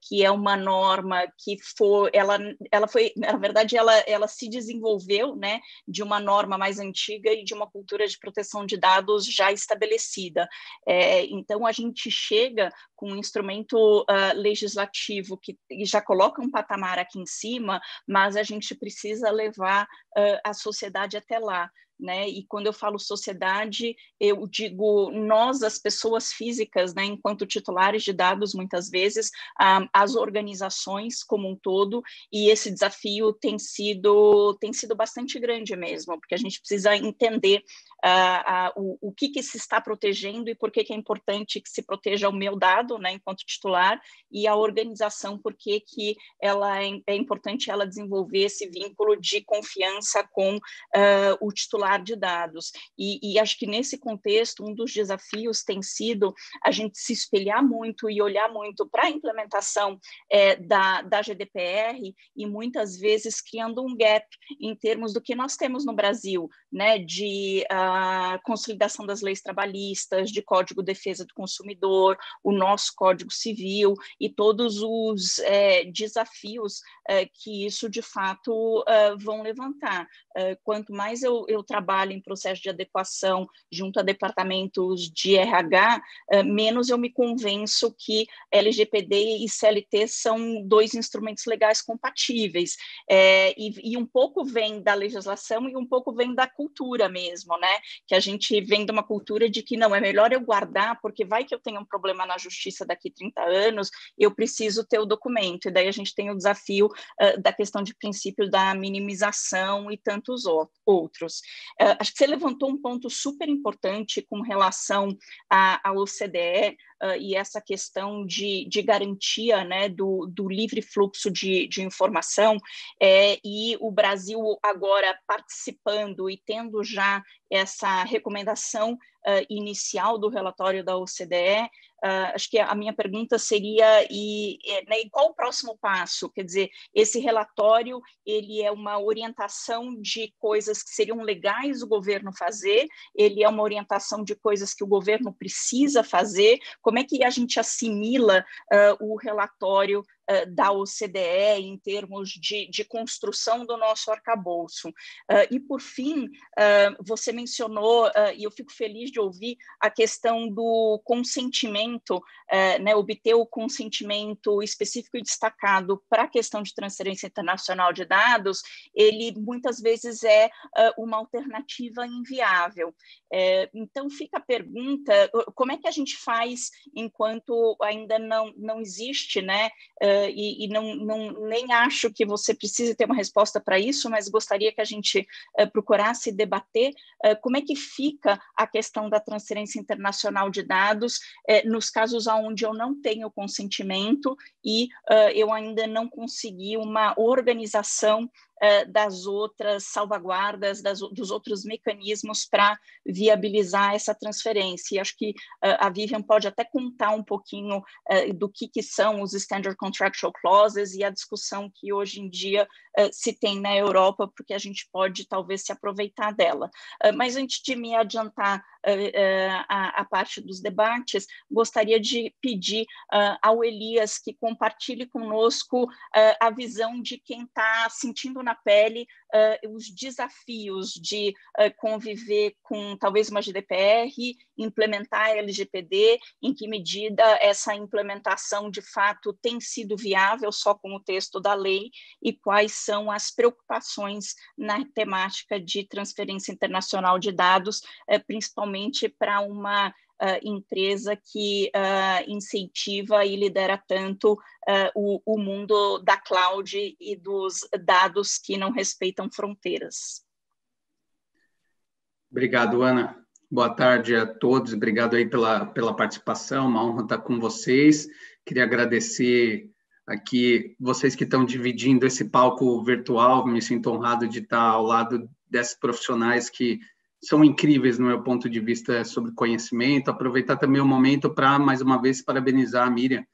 que é uma norma que ela foi, na verdade, ela se desenvolveu, né, de uma norma mais antiga e de uma cultura de proteção de dados já estabelecida. Então, a gente chega com um instrumento legislativo que já coloca um patamar aqui em cima, mas a gente precisa levar a sociedade até lá. Né? E quando eu falo sociedade, eu digo nós, as pessoas físicas, né, enquanto titulares de dados, muitas vezes, as organizações como um todo, e esse desafio tem sido bastante grande mesmo, porque a gente precisa entender o que se está protegendo e por que é importante que se proteja o meu dado, né, enquanto titular, e a organização, por que é importante ela desenvolver esse vínculo de confiança com o titular de dados, e acho que nesse contexto um dos desafios tem sido a gente se espelhar muito e olhar muito para a implementação da GDPR e muitas vezes criando um gap em termos do que nós temos no Brasil, né, de consolidação das leis trabalhistas, de Código de Defesa do Consumidor, o nosso Código Civil e todos os desafios que isso de fato vão levantar. Quanto mais eu trabalho em processo de adequação junto a departamentos de RH, menos eu me convenço que LGPD e CLT são dois instrumentos legais compatíveis, e um pouco vem da legislação e um pouco vem da cultura mesmo, né? Que a gente vem de uma cultura de que não, é melhor eu guardar, porque vai que eu tenha um problema na justiça daqui 30 anos, eu preciso ter o documento, e daí a gente tem o desafio da questão de princípio da minimização e tantos outros. Acho que você levantou um ponto super importante com relação à OCDE e essa questão de garantia, né, do livre fluxo de informação, e o Brasil agora participando e tendo já essa recomendação inicial do relatório da OCDE. Acho que a minha pergunta seria, e qual o próximo passo? Quer dizer, esse relatório, ele é uma orientação de coisas que seriam legais o governo fazer, ele é uma orientação de coisas que o governo precisa fazer, como é que a gente assimila o relatório da OCDE em termos de construção do nosso arcabouço? E, por fim, você mencionou, e eu fico feliz de ouvir, a questão do consentimento, né, obter o consentimento específico e destacado para a questão de transferência internacional de dados, ele muitas vezes é uma alternativa inviável. Então, fica a pergunta, como é que a gente faz enquanto ainda não existe, né, e nem acho que você precise ter uma resposta para isso, mas gostaria que a gente procurasse debater como é que fica a questão da transferência internacional de dados nos casos onde eu não tenho consentimento e eu ainda não consegui uma organização das outras salvaguardas, dos outros mecanismos para viabilizar essa transferência. E acho que a Vivian pode até contar um pouquinho do que são os Standard Contractual Clauses e a discussão que hoje em dia se tem na Europa, porque a gente pode talvez se aproveitar dela. Mas antes de me adiantar a parte dos debates, gostaria de pedir ao Elias que compartilhe conosco a visão de quem está sentindo na pele os desafios de conviver com talvez uma GDPR, implementar a LGPD, em que medida essa implementação de fato tem sido viável só com o texto da lei e quais são as preocupações na temática de transferência internacional de dados, principalmente para uma empresa que incentiva e lidera tanto o mundo da cloud e dos dados que não respeitam fronteiras. Obrigado, Ana. Boa tarde a todos. Obrigado aí pela participação. Uma honra estar com vocês. Queria agradecer aqui vocês que estão dividindo esse palco virtual. Me sinto honrado de estar ao lado desses profissionais que são incríveis no meu ponto de vista sobre conhecimento. Aproveitar também o momento para, mais uma vez, parabenizar a Miriam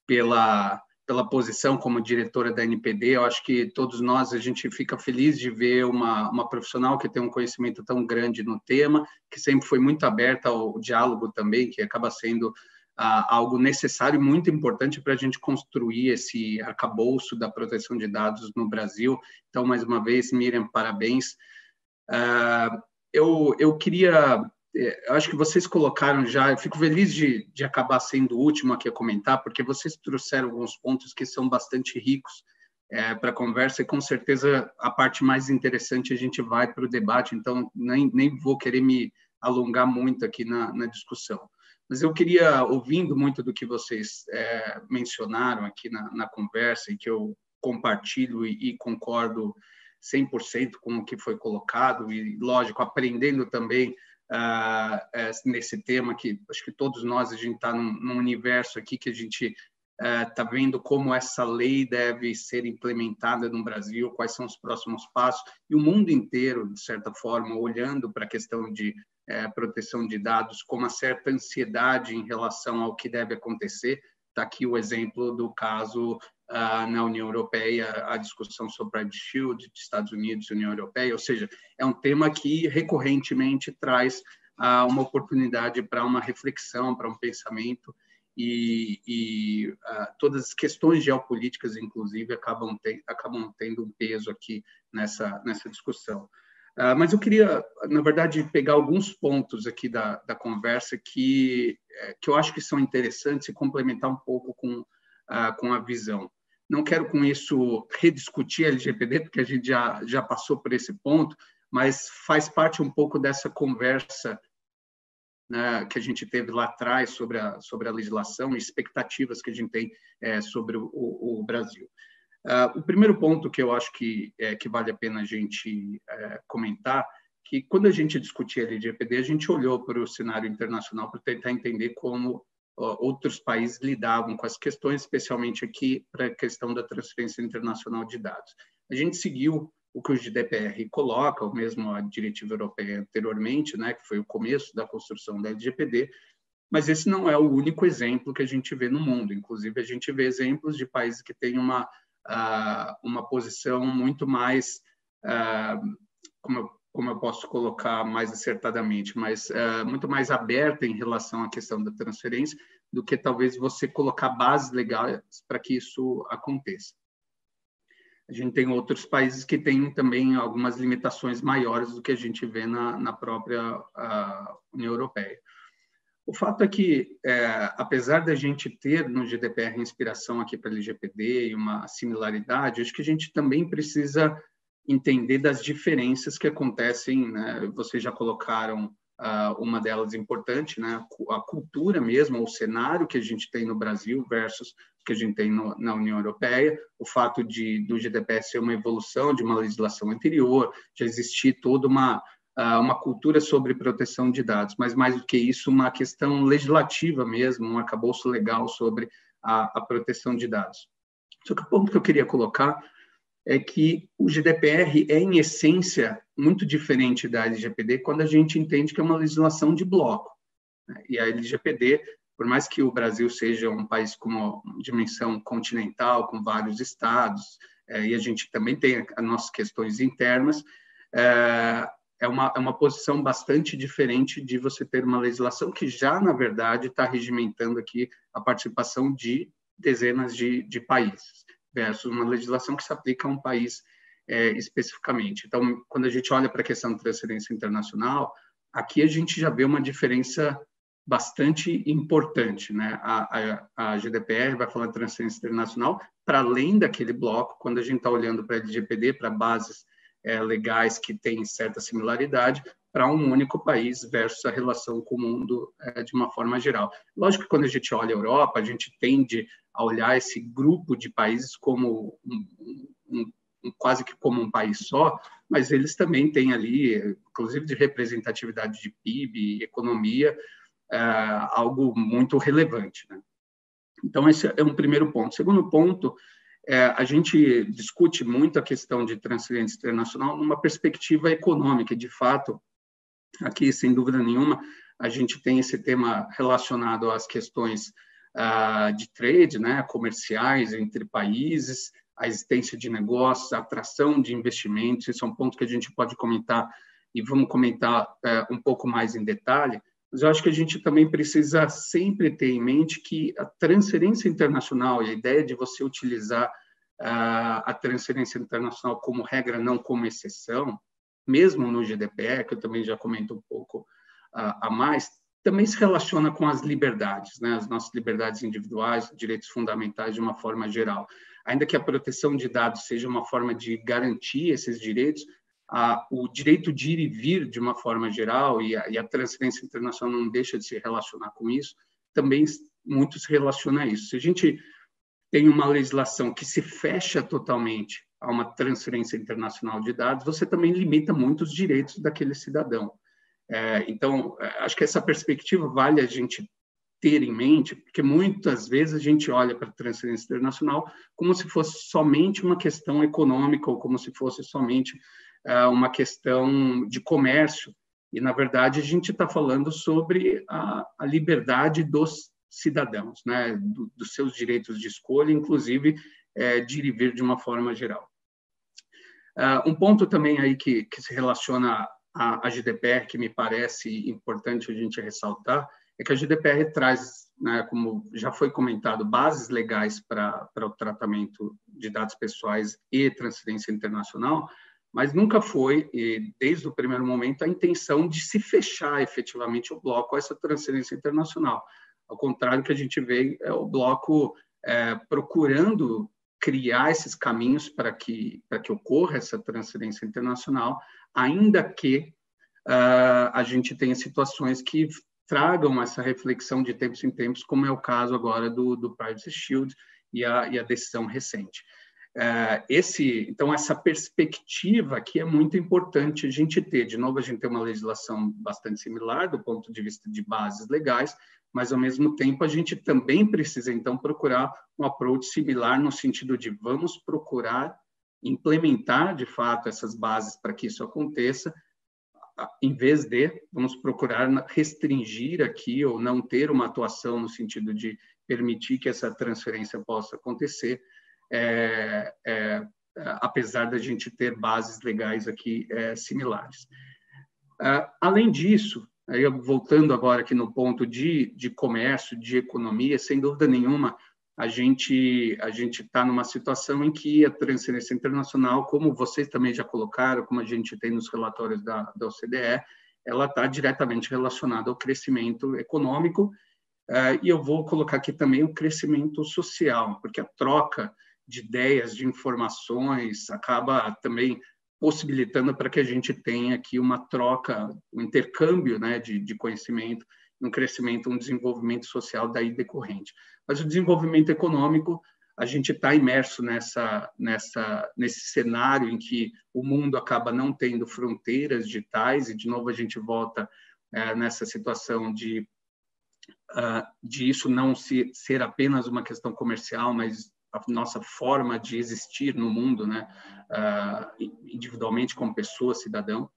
pela posição como diretora da NPD. Eu acho que todos nós, a gente fica feliz de ver uma profissional que tem um conhecimento tão grande no tema, que sempre foi muito aberta ao diálogo também, que acaba sendo algo necessário e muito importante para a gente construir esse arcabouço da proteção de dados no Brasil. Então, mais uma vez, Miriam, parabéns. Eu queria, eu acho que vocês colocaram já, eu fico feliz de acabar sendo o último aqui a comentar, porque vocês trouxeram alguns pontos que são bastante ricos para a conversa, e com certeza a parte mais interessante a gente vai para o debate, então nem vou querer me alongar muito aqui na discussão. Mas eu queria, ouvindo muito do que vocês mencionaram aqui na conversa, e que eu compartilho e concordo 100% com o que foi colocado, e, lógico, aprendendo também nesse tema, que acho que todos nós, a gente está num universo aqui que a gente está vendo como essa lei deve ser implementada no Brasil, quais são os próximos passos, e o mundo inteiro, de certa forma, olhando para a questão de proteção de dados com uma certa ansiedade em relação ao que deve acontecer. Está aqui o exemplo do caso na União Europeia, a discussão sobre a Privacy Shield de Estados Unidos e União Europeia, ou seja, é um tema que recorrentemente traz uma oportunidade para uma reflexão, para um pensamento, e todas as questões geopolíticas, inclusive, acabam tendo um peso aqui nessa discussão. Mas eu queria, na verdade, pegar alguns pontos aqui da conversa que eu acho que são interessantes e complementar um pouco com a visão. Não quero, com isso, rediscutir a LGPD, porque a gente já passou por esse ponto, mas faz parte um pouco dessa conversa, né, que a gente teve lá atrás sobre a legislação e expectativas que a gente tem sobre o Brasil. O primeiro ponto que eu acho que vale a pena a gente comentar, que quando a gente discutia a LGPD, a gente olhou para o cenário internacional para tentar entender como outros países lidavam com as questões, especialmente aqui para a questão da transferência internacional de dados. A gente seguiu o que o GDPR coloca, ou mesmo a diretiva europeia anteriormente, né, que foi o começo da construção da LGPD, mas esse não é o único exemplo que a gente vê no mundo. Inclusive, a gente vê exemplos de países que têm uma posição muito mais, como eu posso colocar mais acertadamente, mas muito mais aberta em relação à questão da transferência do que talvez você colocar bases legais para que isso aconteça. A gente tem outros países que têm também algumas limitações maiores do que a gente vê na própria União Europeia. O fato é que, apesar da gente ter no GDPR inspiração aqui para a LGPD e uma similaridade, acho que a gente também precisa entender das diferenças que acontecem, né? Vocês já colocaram uma delas importante, né? A cultura mesmo, o cenário que a gente tem no Brasil versus o que a gente tem na União Europeia, o fato do GDPR ser uma evolução de uma legislação anterior, já existir toda uma cultura sobre proteção de dados, mas mais do que isso, uma questão legislativa mesmo, um arcabouço legal sobre a proteção de dados. Só que o ponto que eu queria colocar é que o GDPR é, em essência, muito diferente da LGPD quando a gente entende que é uma legislação de bloco. E a LGPD, por mais que o Brasil seja um país com uma dimensão continental, com vários estados, e a gente também tem as nossas questões internas, é uma posição bastante diferente de você ter uma legislação que já, na verdade, está regimentando aqui a participação de dezenas de países, versus uma legislação que se aplica a um país especificamente. Então, quando a gente olha para a questão de transferência internacional, aqui a gente já vê uma diferença bastante importante, né? A GDPR vai falar de transferência internacional para além daquele bloco, quando a gente está olhando para a LGPD, para bases legais que têm certa similaridade, para um único país versus a relação com o mundo de uma forma geral. Lógico que quando a gente olha a Europa, a gente tende a olhar esse grupo de países como quase que como um país só, mas eles também têm ali, inclusive de representatividade de PIB e economia, algo muito relevante, né? Então, esse é um primeiro ponto. Segundo ponto, a gente discute muito a questão de transferência internacional numa perspectiva econômica. De fato, aqui, sem dúvida nenhuma, a gente tem esse tema relacionado às questões de trade, né, comerciais entre países, a existência de negócios, a atração de investimentos. Esse é um ponto que a gente pode comentar e vamos comentar um pouco mais em detalhe, mas eu acho que a gente também precisa sempre ter em mente que a transferência internacional e a ideia de você utilizar a transferência internacional como regra, não como exceção, mesmo no GDPR, que eu também já comento um pouco a mais, também se relaciona com as liberdades, né? As nossas liberdades individuais, direitos fundamentais de uma forma geral. Ainda que a proteção de dados seja uma forma de garantir esses direitos, o direito de ir e vir de uma forma geral, e a transferência internacional não deixa de se relacionar com isso, também muito se relaciona a isso. Se a gente tem uma legislação que se fecha totalmente a uma transferência internacional de dados, você também limita muito os direitos daquele cidadão. Então, acho que essa perspectiva vale a gente ter em mente, porque muitas vezes a gente olha para a transferência internacional como se fosse somente uma questão econômica ou como se fosse somente uma questão de comércio. E, na verdade, a gente está falando sobre a liberdade dos cidadãos, né? Dos seus direitos de escolha, inclusive de ir e vir de uma forma geral. Um ponto também aí que se relaciona à GDPR, que me parece importante a gente ressaltar, é que a GDPR traz, né, como já foi comentado, bases legais para o tratamento de dados pessoais e transferência internacional, mas nunca foi, desde o primeiro momento, a intenção de se fechar efetivamente o bloco a essa transferência internacional. Ao contrário, que a gente vê é o bloco procurando criar esses caminhos para que ocorra essa transferência internacional, ainda que a gente tenha situações que tragam essa reflexão de tempos em tempos, como é o caso agora do Privacy Shield e a decisão recente. Então, essa perspectiva aqui é muito importante a gente ter. De novo, a gente tem uma legislação bastante similar do ponto de vista de bases legais, mas, ao mesmo tempo, a gente também precisa, então, procurar um approach similar no sentido de vamos procurar implementar, de fato, essas bases para que isso aconteça, em vez de vamos procurar restringir aqui ou não ter uma atuação no sentido de permitir que essa transferência possa acontecer, apesar da gente ter bases legais aqui similares. Além disso, aí voltando agora aqui no ponto de comércio, de economia, sem dúvida nenhuma, a gente está numa situação em que a transferência internacional, como vocês também já colocaram, como a gente tem nos relatórios da OCDE, ela está diretamente relacionada ao crescimento econômico, e eu vou colocar aqui também o crescimento social, porque a troca de ideias, de informações, acaba também possibilitando para que a gente tenha aqui uma troca, um intercâmbio, né, de conhecimento, um crescimento, um desenvolvimento social daí decorrente. Mas o desenvolvimento econômico, a gente está imerso nesse cenário em que o mundo acaba não tendo fronteiras digitais, e, de novo, a gente volta nessa situação de isso não ser apenas uma questão comercial, mas a nossa forma de existir no mundo, né, individualmente como pessoa, cidadão,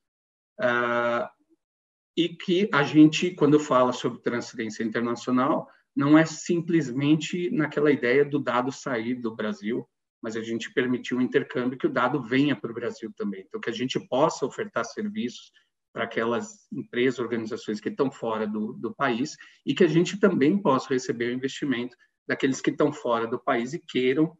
e que a gente, quando fala sobre transferência internacional, não é simplesmente naquela ideia do dado sair do Brasil mas a gente permitiu o intercâmbio que o dado venha para o Brasil também. Então, que a gente possa ofertar serviços para aquelas empresas, organizações que estão fora do país e que a gente também possa receber o investimento daqueles que estão fora do país e queiram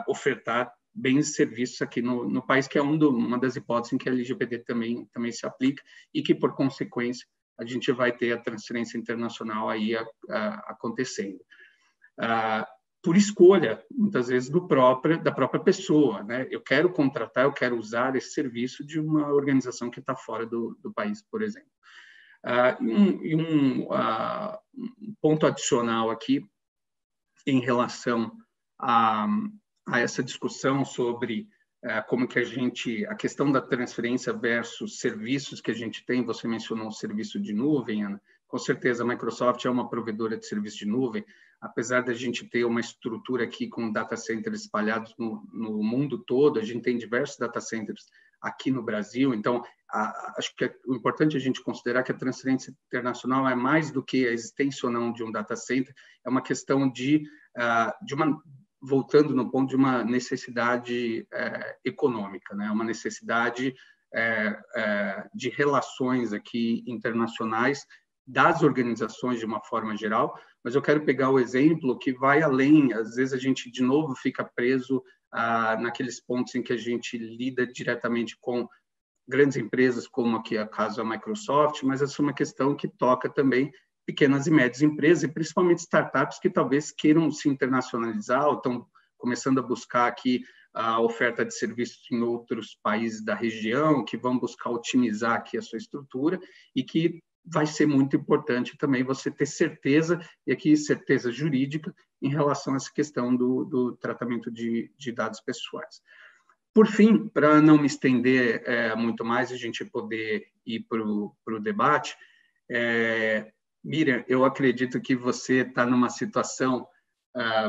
ofertar bens e serviços aqui no país, que é uma das hipóteses em que a LGPD também se aplica e que, por consequência, a gente vai ter a transferência internacional aí acontecendo. Por escolha, muitas vezes, da própria pessoa, né? Eu quero contratar, eu quero usar esse serviço de uma organização que está fora do país, por exemplo. Um ponto adicional aqui, em relação a essa discussão sobre como que a questão da transferência versus serviços que a gente tem, você mencionou o serviço de nuvem, Ana. Com certeza, a Microsoft é uma provedora de serviço de nuvem, apesar da gente ter uma estrutura aqui com data centers espalhados no mundo todo, a gente tem diversos data centers aqui no Brasil, então acho que o importante é a gente considerar que a transferência internacional é mais do que a existência ou não de um data center, é uma questão voltando no ponto de uma necessidade econômica, né? Uma necessidade de relações aqui internacionais das organizações de uma forma geral, mas eu quero pegar o exemplo que vai além, às vezes a gente de novo fica preso naqueles pontos em que a gente lida diretamente com grandes empresas, como aqui a caso da Microsoft, mas essa é uma questão que toca também pequenas e médias empresas, e principalmente startups que talvez queiram se internacionalizar ou estão começando a buscar aqui a oferta de serviços em outros países da região, que vão buscar otimizar aqui a sua estrutura e que vai ser muito importante também você ter certeza, e aqui certeza jurídica, em relação a essa questão do tratamento de dados pessoais. Por fim, para não me estender muito mais e a gente poder ir para o debate, Miriam, eu acredito que você está numa situação,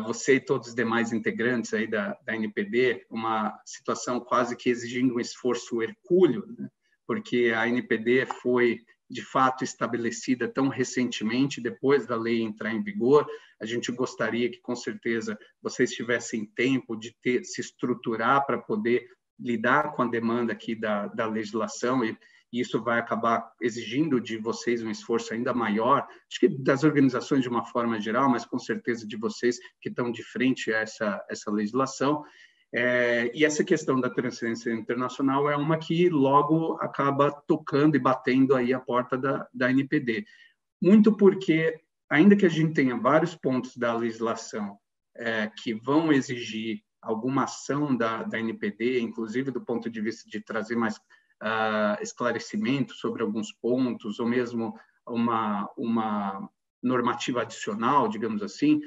você e todos os demais integrantes aí da NPD, uma situação quase que exigindo um esforço hercúleo, né? Porque a NPD foi, de fato, estabelecida tão recentemente, depois da lei entrar em vigor. A gente gostaria que, com certeza, vocês tivessem tempo de se estruturar para poder lidar com a demanda aqui da legislação, e isso vai acabar exigindo de vocês um esforço ainda maior, acho que das organizações de uma forma geral, mas com certeza de vocês que estão de frente a essa legislação. E essa questão da transferência internacional é uma que logo acaba tocando e batendo aí a porta da NPD. Muito porque, ainda que a gente tenha vários pontos da legislação que vão exigir alguma ação da NPD, inclusive do ponto de vista de trazer mais esclarecimento sobre alguns pontos, ou mesmo uma normativa adicional, digamos assim,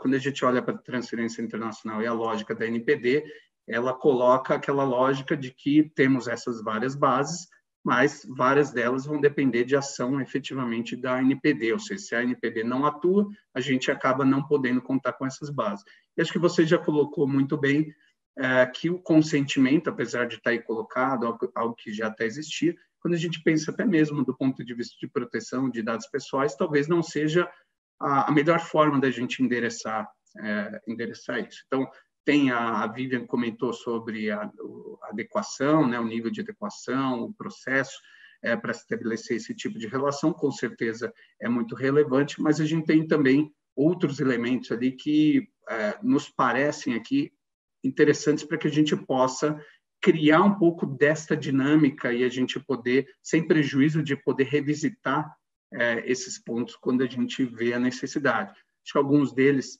quando a gente olha para a transferência internacional e a lógica da NPD, ela coloca aquela lógica de que temos essas várias bases, mas várias delas vão depender de ação efetivamente da NPD, ou seja, se a NPD não atua, a gente acaba não podendo contar com essas bases. E acho que você já colocou muito bem que o consentimento, apesar de estar aí colocado, algo que já até existia, quando a gente pensa até mesmo do ponto de vista de proteção de dados pessoais, talvez não seja a melhor forma da gente endereçar isso. Então, a Vivian comentou sobre a adequação, né, o nível de adequação, o processo para estabelecer esse tipo de relação, com certeza é muito relevante, mas a gente tem também outros elementos ali que nos parecem aqui interessantes para que a gente possa criar um pouco desta dinâmica e a gente poder, sem prejuízo de poder revisitar esses pontos quando a gente vê a necessidade. Acho que alguns deles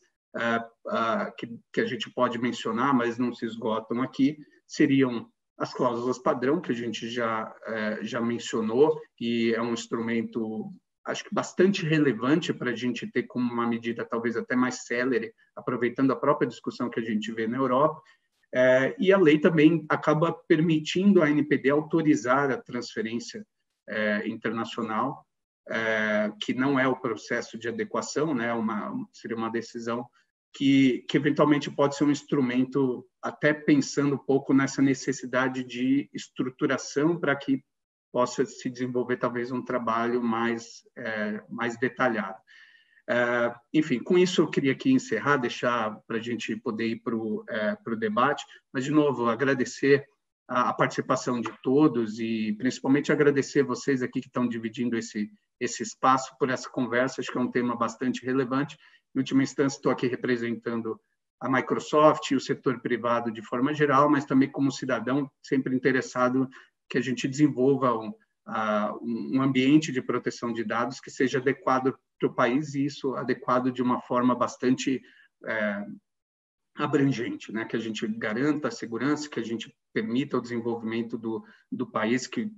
que a gente pode mencionar, mas não se esgotam aqui, seriam as cláusulas padrão, que a gente já mencionou, e é um instrumento, acho que bastante relevante para a gente ter como uma medida talvez até mais célere, aproveitando a própria discussão que a gente vê na Europa. E a lei também acaba permitindo a NPD autorizar a transferência internacional, que não é o processo de adequação, né? Seria uma decisão que eventualmente pode ser um instrumento, até pensando um pouco nessa necessidade de estruturação para que possa se desenvolver talvez um trabalho mais detalhado. Enfim, com isso eu queria aqui encerrar, deixar para a gente poder ir para o debate, mas, de novo, agradecer a participação de todos e, principalmente, agradecer vocês aqui que estão dividindo esse espaço por essa conversa. Acho que é um tema bastante relevante. Em última instância, estou aqui representando a Microsoft e o setor privado de forma geral, mas também como cidadão sempre interessado que a gente desenvolva um ambiente de proteção de dados que seja adequado para o país, e isso adequado de uma forma bastante abrangente, né? Que a gente garanta a segurança, que a gente permita o desenvolvimento do país, que,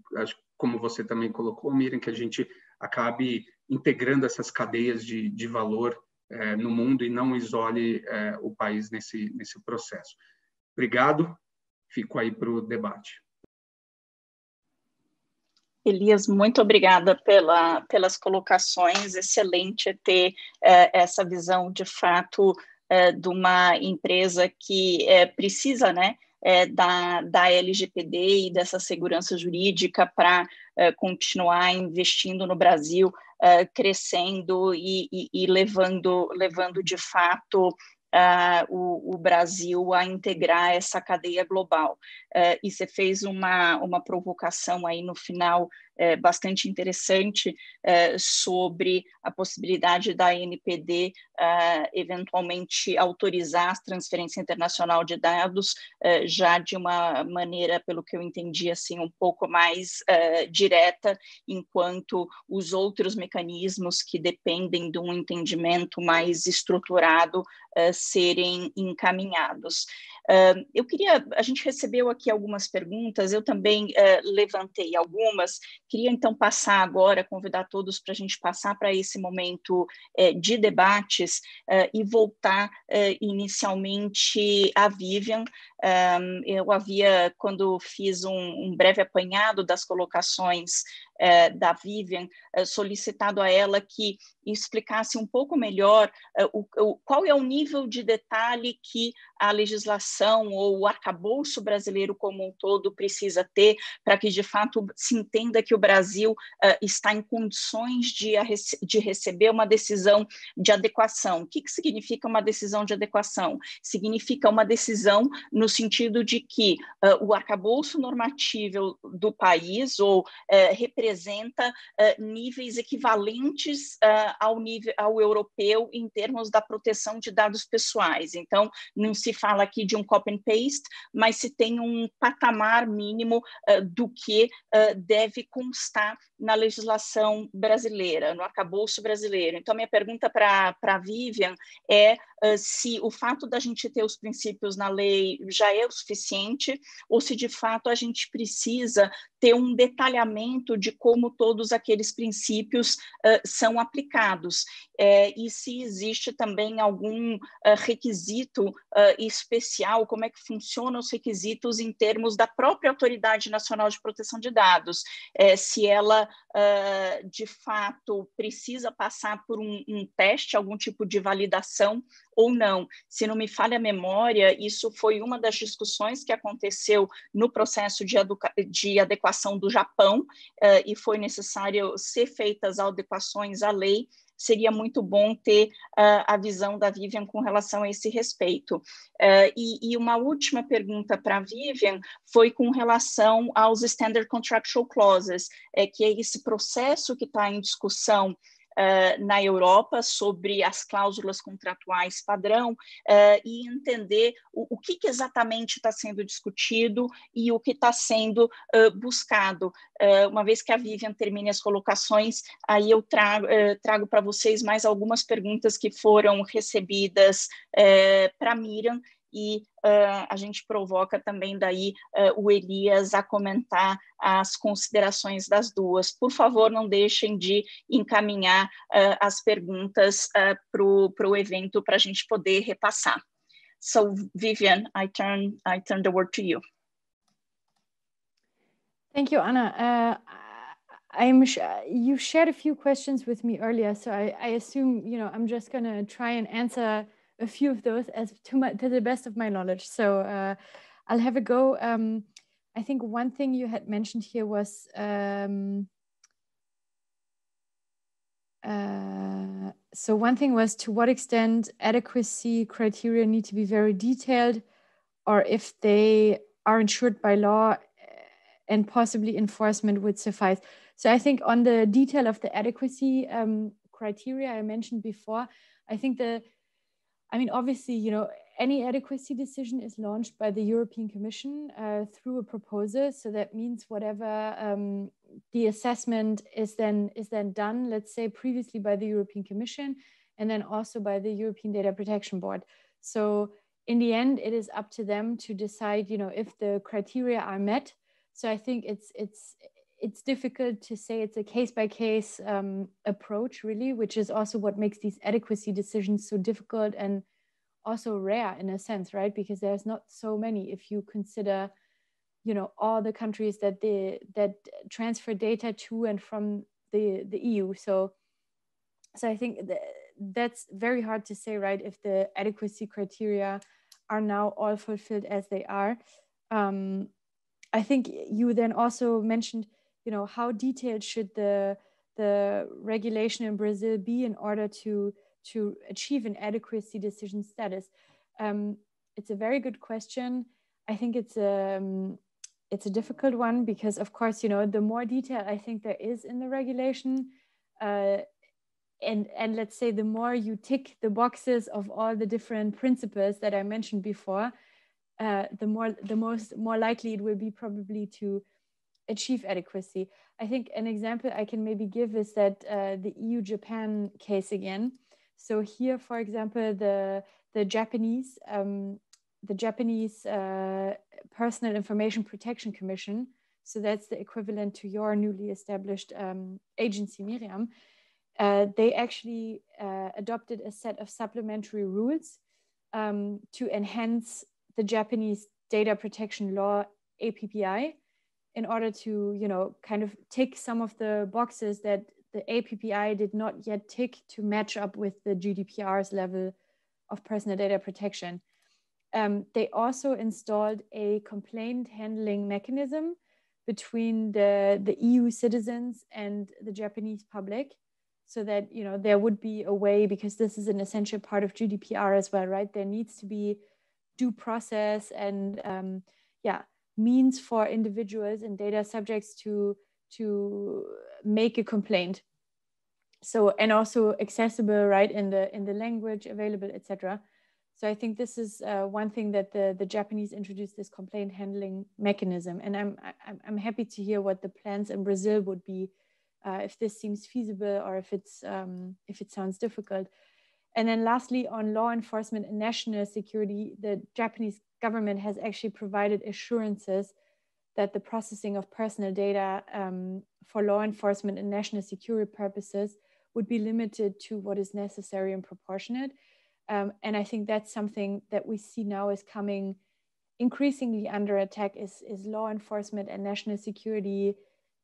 como você também colocou, Miriam, que a gente acabe integrando essas cadeias de valor no mundo e não isole o país nesse processo. Obrigado, fico aí para o debate. Elias, muito obrigada pelas colocações, excelente ter essa visão, de fato, de uma empresa que precisa, né, da LGPD e dessa segurança jurídica para continuar investindo no Brasil, crescendo e levando de fato o Brasil a integrar essa cadeia global. E você fez uma provocação aí no final bastante interessante sobre a possibilidade da ANPD eventualmente autorizar a transferência internacional de dados já de uma maneira, pelo que eu entendi, assim, um pouco mais direta, enquanto os outros mecanismos que dependem de um entendimento mais estruturado serem encaminhados. A gente recebeu aqui algumas perguntas, eu também levantei algumas, queria então passar agora, convidar todos para a gente passar para esse momento de debates e voltar inicialmente à Vivian. Eu havia, quando fiz um breve apanhado das colocações da Vivian, solicitado a ela que explicasse um pouco melhor qual é o nível de detalhe que a legislação ou o arcabouço brasileiro como um todo precisa ter para que, de fato, se entenda que o Brasil está em condições de receber uma decisão de adequação. O que significa uma decisão de adequação? Significa uma decisão no sentido de que o arcabouço normativo do país representa níveis equivalentes ao europeu em termos da proteção de dados pessoais. Então, não se fala aqui de um copy and paste, mas se tem um patamar mínimo do que deve constar na legislação brasileira, no arcabouço brasileiro. Então, minha pergunta para a Vivian é se o fato da gente ter os princípios na lei já é o suficiente, ou se, de fato, a gente precisa ter um detalhamento de como todos aqueles princípios são aplicados, e se existe também algum requisito especial, como é que funcionam os requisitos em termos da própria Autoridade Nacional de Proteção de Dados, se ela, de fato, precisa passar por um teste, algum tipo de validação ou não. Se não me falha a memória, isso foi uma das discussões que aconteceu no processo de adequação do Japão, e foi necessário ser feitas adequações à lei. Seria muito bom ter a visão da Vivian com relação a esse respeito. E uma última pergunta para a Vivian foi com relação aos Standard Contractual Clauses, que é esse processo que está em discussão na Europa sobre as cláusulas contratuais padrão, e entender o que exatamente está sendo discutido e o que está sendo buscado. Uma vez que a Vivian termine as colocações, aí eu trago para vocês mais algumas perguntas que foram recebidas para Miriam, e a gente provoca também daí o Elias a comentar as considerações das duas. Por favor, não deixem de encaminhar as perguntas para o evento para a gente poder repassar. So, Vivian, I turn the word to you. Thank you, Anna. You shared a few questions with me earlier, so I assume, I'm just going to try and answer a few of those to the best of my knowledge. So I'll have a go. I think one thing you had mentioned here was So one thing was, to what extent adequacy criteria need to be very detailed, or if they are ensured by law and possibly enforcement would suffice. So I think on the detail of the adequacy criteria I mentioned before, I think obviously, you know, any adequacy decision is launched by the European Commission through a proposal. So that means whatever the assessment is then done, let's say previously by the European Commission, and then also by the European Data Protection Board. So in the end, it is up to them to decide, you know, if the criteria are met. So I think it's difficult to say it's a case-by-case approach, really, which is also what makes these adequacy decisions so difficult and also rare in a sense, right? Because there's not so many if you consider, you know, all the countries that transfer data to and from the EU. So I think that's very hard to say, right? If the adequacy criteria are now all fulfilled as they are. I think you then also mentioned, you know, how detailed should the regulation in Brazil be in order to achieve an adequacy decision status? It's a very good question. I think it's a difficult one because, of course, you know, the more detail I think there is in the regulation, and let's say the more you tick the boxes of all the different principles that I mentioned before, the more likely it will be probably to achieve adequacy. I think an example I can maybe give is that the EU-Japan case again. So here, for example, the Japanese Personal Information Protection Commission, so that's the equivalent to your newly established agency, Miriam, they actually adopted a set of supplementary rules to enhance the Japanese data protection law, APPI, in order to, you know, kind of tick some of the boxes that the APPI did not yet tick to match up with the GDPR's level of personal data protection. They also installed a complaint handling mechanism between the EU citizens and the Japanese public, so that, you know, there would be a way, because this is an essential part of GDPR as well, right? There needs to be due process and means for individuals and data subjects to make a complaint. So, and also accessible, right, in the language available, etc. So I think this is one thing that the Japanese introduced, this complaint handling mechanism. And I'm happy to hear what the plans in Brazil would be, if this seems feasible or if it sounds difficult. And then lastly, on law enforcement and national security, the Japanese government has actually provided assurances that the processing of personal data for law enforcement and national security purposes would be limited to what is necessary and proportionate. And I think that's something that we see now is coming increasingly under attack, is law enforcement and national security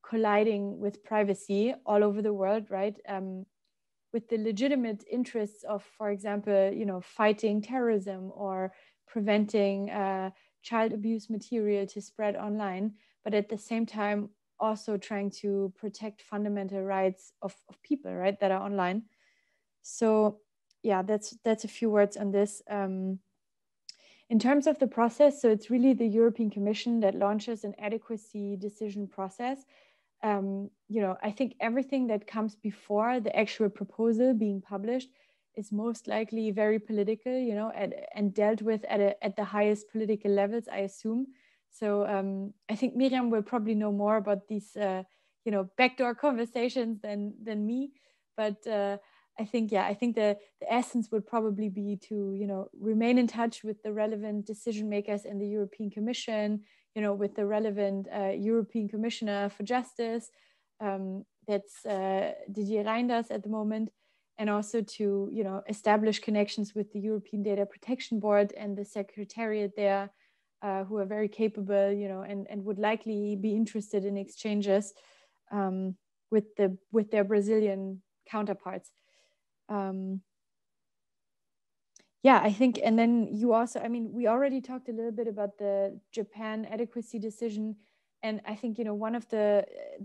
colliding with privacy all over the world, right? With the legitimate interests of, for example, you know, fighting terrorism or preventing child abuse material to spread online, but at the same time also trying to protect fundamental rights of people, right, that are online. So yeah, that's a few words on this. In terms of the process, so it's really the European Commission that launches an adequacy decision process. You know, I think everything that comes before the actual proposal being published is most likely very political, you know, and dealt with at the highest political levels, I assume. So I think Miriam will probably know more about these, you know, backdoor conversations than me. But I think the essence would probably be to, you know, remain in touch with the relevant decision makers in the European Commission, you know, with the relevant European Commissioner for Justice, that's Didier Reinders at the moment, and also to, you know, establish connections with the European Data Protection Board and the Secretariat there, who are very capable, you know, and would likely be interested in exchanges with their Brazilian counterparts. Yeah, I think, and then you also, I mean, we already talked a little bit about the Japan adequacy decision. And I think, one of the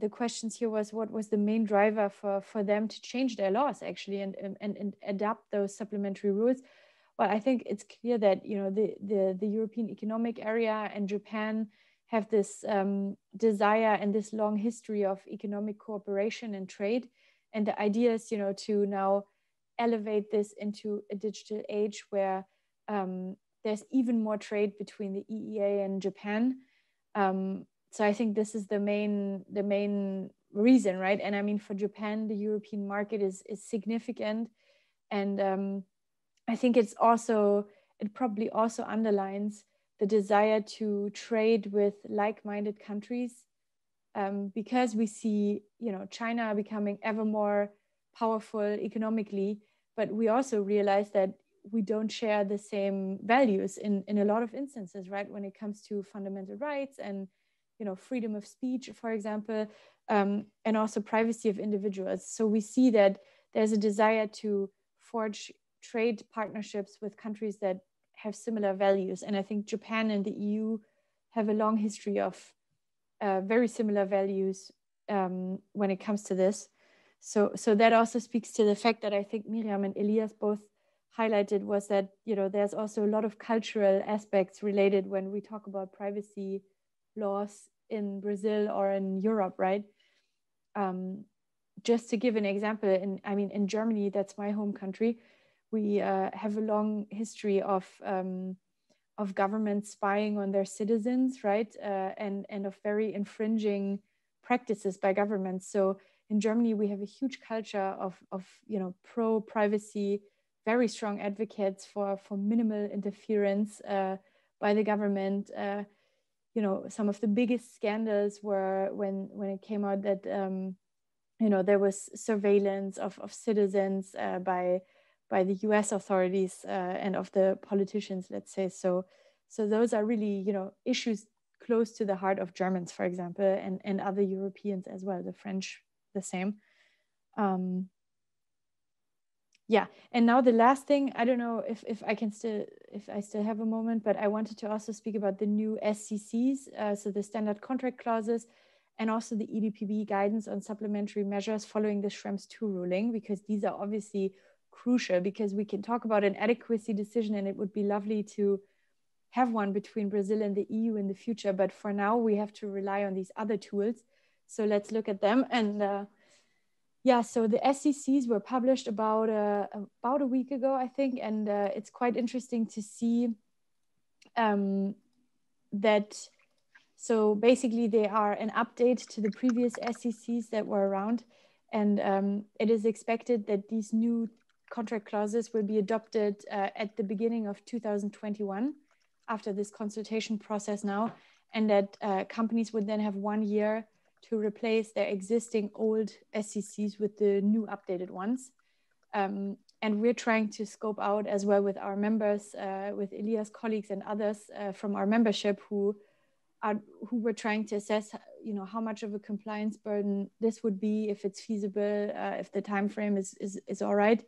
questions here was, what was the main driver for them to change their laws actually and adapt those supplementary rules? Well, I think it's clear that, the European Economic Area and Japan have this desire and this long history of economic cooperation and trade. And the idea is, to now elevate this into a digital age where there's even more trade between the EEA and Japan. So I think this is the main reason, right? And I mean, for Japan, the European market is significant. And I think it probably also underlines the desire to trade with like-minded countries, because we see, China becoming ever more powerful economically, but we also realize that we don't share the same values in a lot of instances, right? When it comes to fundamental rights and, freedom of speech, for example, and also privacy of individuals. So we see that there's a desire to forge trade partnerships with countries that have similar values. And I think Japan and the EU have a long history of very similar values when it comes to this. So that also speaks to the fact that I think Miriam and Elias both highlighted, was that, there's also a lot of cultural aspects related when we talk about privacy laws in Brazil or in Europe, right? Just to give an example, in Germany, that's my home country, we have a long history of government spying on their citizens, right? And of very infringing practices by governments. So in Germany, we have a huge culture of pro-privacy, very strong advocates for minimal interference by the government. Some of the biggest scandals were when it came out that there was surveillance of citizens by the US authorities and of the politicians, let's say. So those are really, issues close to the heart of Germans, for example, and other Europeans as well, the French, the same. Yeah, and now the last thing, I don't know if I still have a moment, but I wanted to also speak about the new SCCs, so the standard contract clauses, and also the EDPB guidance on supplementary measures following the Schrems II ruling, because these are obviously crucial, because we can talk about an adequacy decision and it would be lovely to have one between Brazil and the EU in the future, but for now we have to rely on these other tools. So let's look at them. And yeah, so the SCCs were published about a week ago, I think, and it's quite interesting to see that. So basically, they are an update to the previous SCCs that were around, and it is expected that these new contract clauses will be adopted at the beginning of 2021, after this consultation process now, and that companies would then have 1 year to replace their existing old SCCs with the new updated ones. And we're trying to scope out as well with our members, with Elias' colleagues and others from our membership who were trying to assess, how much of a compliance burden this would be, if it's feasible, if the time frame is all right.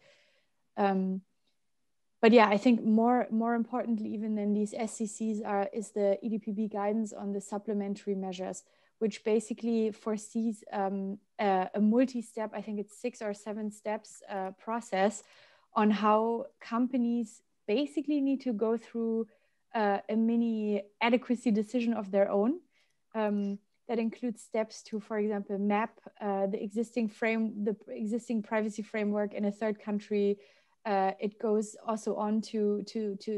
But yeah, I think more importantly even than these SCCs is the EDPB guidance on the supplementary measures, which basically foresees a multi-step, I think it's 6 or 7 steps process on how companies basically need to go through a mini adequacy decision of their own. That includes steps to, for example, map the existing privacy framework in a third country. It goes also on to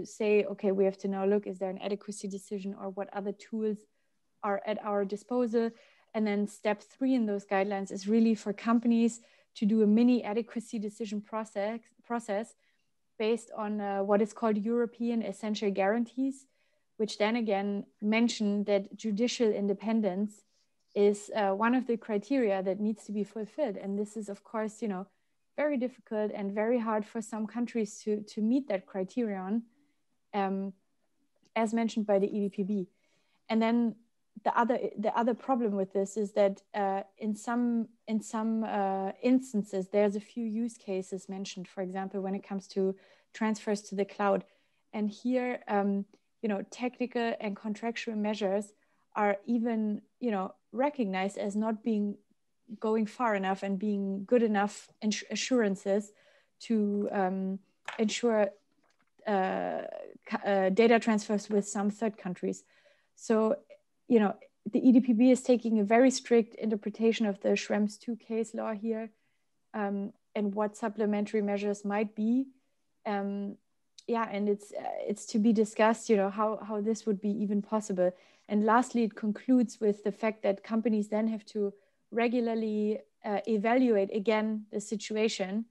say, okay, we have to now look, is there an adequacy decision or what other tools are at our disposal? And then step 3 in those guidelines is really for companies to do a mini adequacy decision process based on what is called European essential guarantees, which then again mention that judicial independence is one of the criteria that needs to be fulfilled. And this is, of course, very difficult and very hard for some countries to meet that criterion, as mentioned by the EDPB. And then the other problem with this is that in some instances, there's a few use cases mentioned, for example, when it comes to transfers to the cloud. And here, technical and contractual measures are even, recognized as not being going far enough and being good enough assurances to ensure data transfers with some third countries. So, the EDPB is taking a very strict interpretation of the Schrems II case law here, and what supplementary measures might be. And it's to be discussed, how this would be even possible. And lastly, it concludes with the fact that companies then have to regularly evaluate again the situation,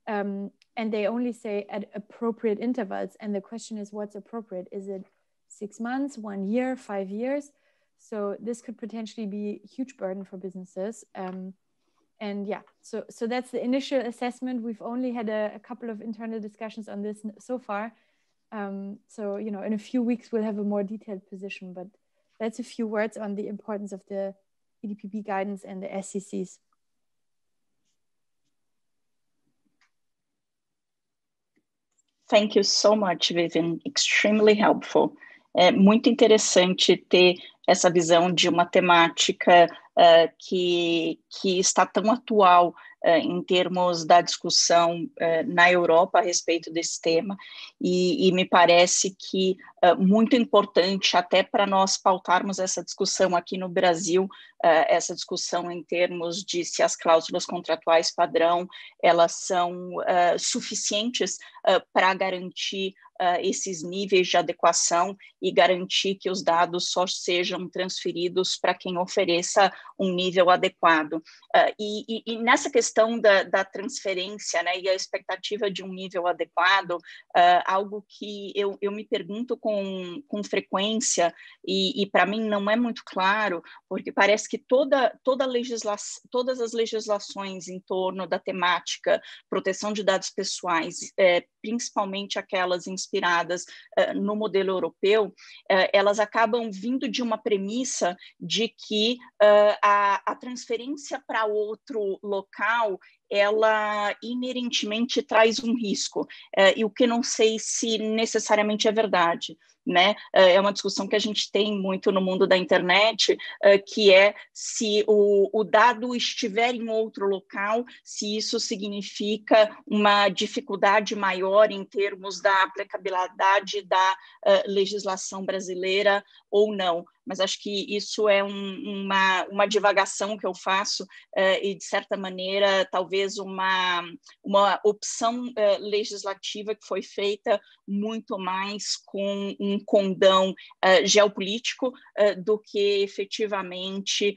and they only say at appropriate intervals. And the question is, what's appropriate? Is it 6 months, 1 year, 5 years? So this could potentially be a huge burden for businesses. So that's the initial assessment. We've only had a couple of internal discussions on this so far. So, in a few weeks, we'll have a more detailed position, but that's a few words on the importance of the EDPB guidance and the SCCs. Thank you so much, Vivian. Extremely helpful. É muito interessante ter essa visão de uma temática que está tão atual em termos da discussão na Europa a respeito desse tema, e me parece que muito importante até para nós pautarmos essa discussão aqui no Brasil, essa discussão em termos de se as cláusulas contratuais padrão, elas são suficientes para garantir esses níveis de adequação e garantir que os dados só sejam transferidos para quem ofereça um nível adequado. E nessa questão da transferência, né, e a expectativa de um nível adequado, algo que eu me pergunto com frequência, e para mim não é muito claro, porque parece que todas as legislações em torno da temática proteção de dados pessoais, principalmente aquelas inspiradas no modelo europeu, elas acabam vindo de uma premissa de que a transferência para outro local, ela inerentemente traz um risco, e o que não sei se necessariamente é verdade, né? É uma discussão que a gente tem muito no mundo da internet, que é se o dado estiver em outro local, se isso significa uma dificuldade maior em termos da aplicabilidade da legislação brasileira ou não. Mas acho que isso é uma divagação que eu faço e, de certa maneira, talvez uma opção legislativa que foi feita muito mais com um condão geopolítico do que efetivamente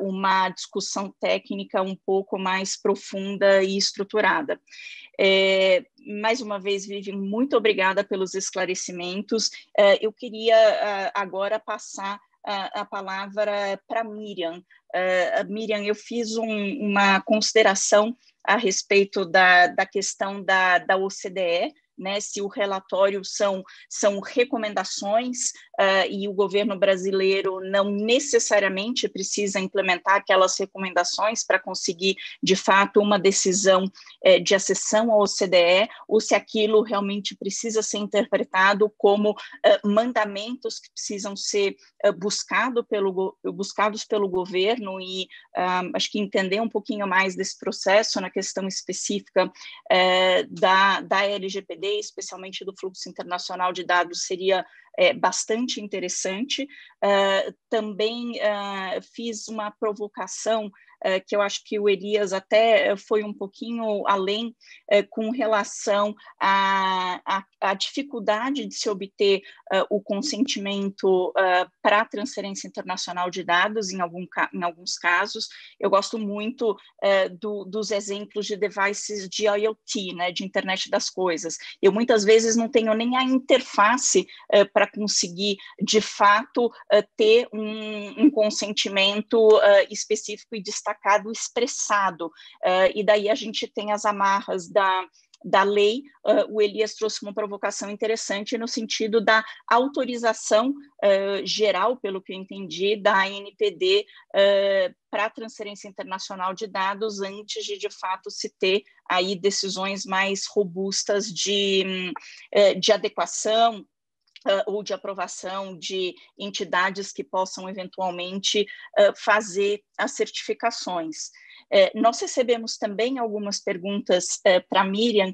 uma discussão técnica um pouco mais profunda e estruturada. Mais uma vez, Vivian, muito obrigada pelos esclarecimentos. Eu queria agora passar a palavra para Miriam. Miriam, eu fiz uma consideração a respeito da questão da OCDE, né, se o relatório são recomendações e o governo brasileiro não necessariamente precisa implementar aquelas recomendações para conseguir, de fato, uma decisão de acessão à OCDE, ou se aquilo realmente precisa ser interpretado como mandamentos que precisam ser buscados pelo governo, e acho que entender um pouquinho mais desse processo na questão específica da LGPD, especialmente do fluxo internacional de dados, seria bastante interessante. Também fiz uma provocação que eu acho que o Elias até foi um pouquinho além com relação à dificuldade de se obter o consentimento para a transferência internacional de dados em alguns casos. Eu gosto muito dos exemplos de devices de IoT, né, de internet das coisas. Eu muitas vezes não tenho nem a interface para conseguir, de fato, ter um consentimento específico e destacado, expressado, e daí a gente tem as amarras da lei. O Elias trouxe uma provocação interessante no sentido da autorização geral, pelo que eu entendi, da ANPD para a transferência internacional de dados antes de fato, se ter aí decisões mais robustas de adequação ou de aprovação de entidades que possam eventualmente fazer as certificações. Nós recebemos também algumas perguntas para a Miriam,